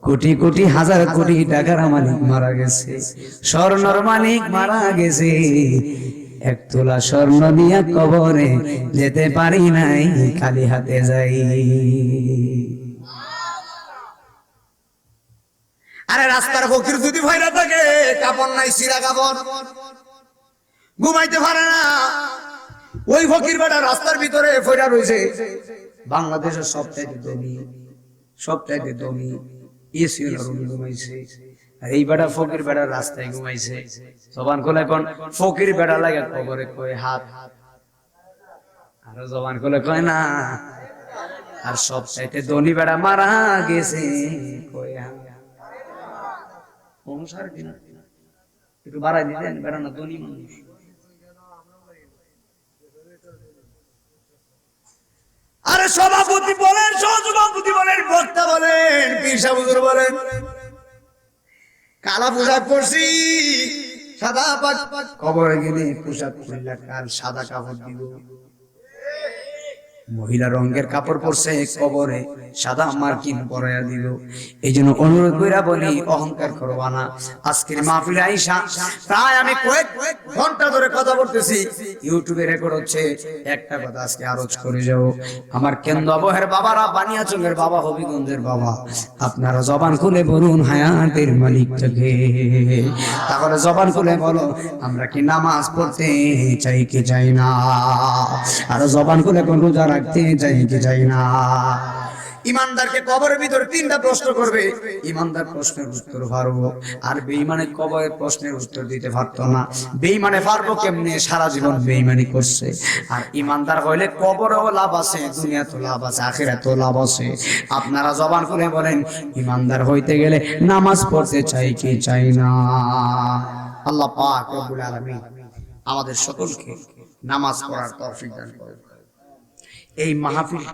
কোটি কোটি হাজার কোটি টাকার মালিক মারা গেছে, স্বর্ণর মালিক মারা গেছে, এক তোলা স্বর্ণ দিয়া কবরে যেতে পারি নাই, খালি হাতে যাই। আরে রাস্তার ফকির যদি ভয়রা থাকে, কাপড় নাই সিরা কাপড়, ঘুমাইতে পারে না, ওই ফকির বেটা রাস্তার ভিতরে ফয়রা রয়েছে। বাংলাদেশের সবচাইতে ধনী, সবচাইতে ধনী এসির রুমে ঘুমাইছে, আর এই বেটা ফকির বেটা রাস্তায় ঘুমাইছে। জবান খুলে কোন ফকির বেটা লাগে কবরে কয় হাত, আর জবান খুলে কয় না। আর সবচাইতে ধনী বেটা মারা গেছে কয় হাত। অনুসার কিনা একটু বাড়াই দিতেন, বেটা না ধনী মানুষ। আরে সভাপতি বলেন, সহসভাপতি বলেন, বক্তা বলেন, পীর সাহেব হুজুর বলেন, কালা পোশাক পরছি, সাদা পাক, কবরে গেলে পোশাক খুললা কাল সাদা কাপড় দিব, মহিলা রঙের কাপড় পরছে কবরে সাদা মার্কিন পরাইয়া দিল। এই জন্য অনুরোধ কইরা বলি, অহংকার করবা না। আজকের মাহফিলে আইসা প্রায় আমি কয়েক ঘন্টা ধরে কথা বলতেছি, ইউটিউবে রেকর্ড হচ্ছে, একটা কথা আজকে আরজ করে যাও। আমার কেন্দ্র আবহের বাবারা, বানিয়াচঙ্গের বাবা, হবিগঞ্জের বাবা, আপনারা জবান খুলে বলুন হায়াতের মালিক থেকে। তাহলে জবান খুলে বলো, আমরা কি নামাজ পড়তে চাই কি চাই না? আর জবান খুলে কোন রোজা রাখতে চাই কি চাই না? ইমানদারকে কবরের ভিতরে তিনটা প্রশ্ন করবে, ইমানদার প্রশ্নের উত্তর পারবো, আর বেঈমানের কবরের প্রশ্নের উত্তর দিতে পারতো না। বেঈমানে পারবো কেমনে? সারা জীবন বেঈমানি করছে। আর ইমানদার হইলে কবরেও লাভ আছে, দুনিয়াতেও লাভ আছে, আখিরাতেও লাভ আছে। আপনারা জবান করে বলেন, ইমানদার হইতে গেলে নামাজ পড়তে চাই কি চাই না? আল্লাহ পাক রব্বুল আলামিন আমাদের সকলকে নামাজ পড়ার তৌফিক দান করুন। এই মাহফিল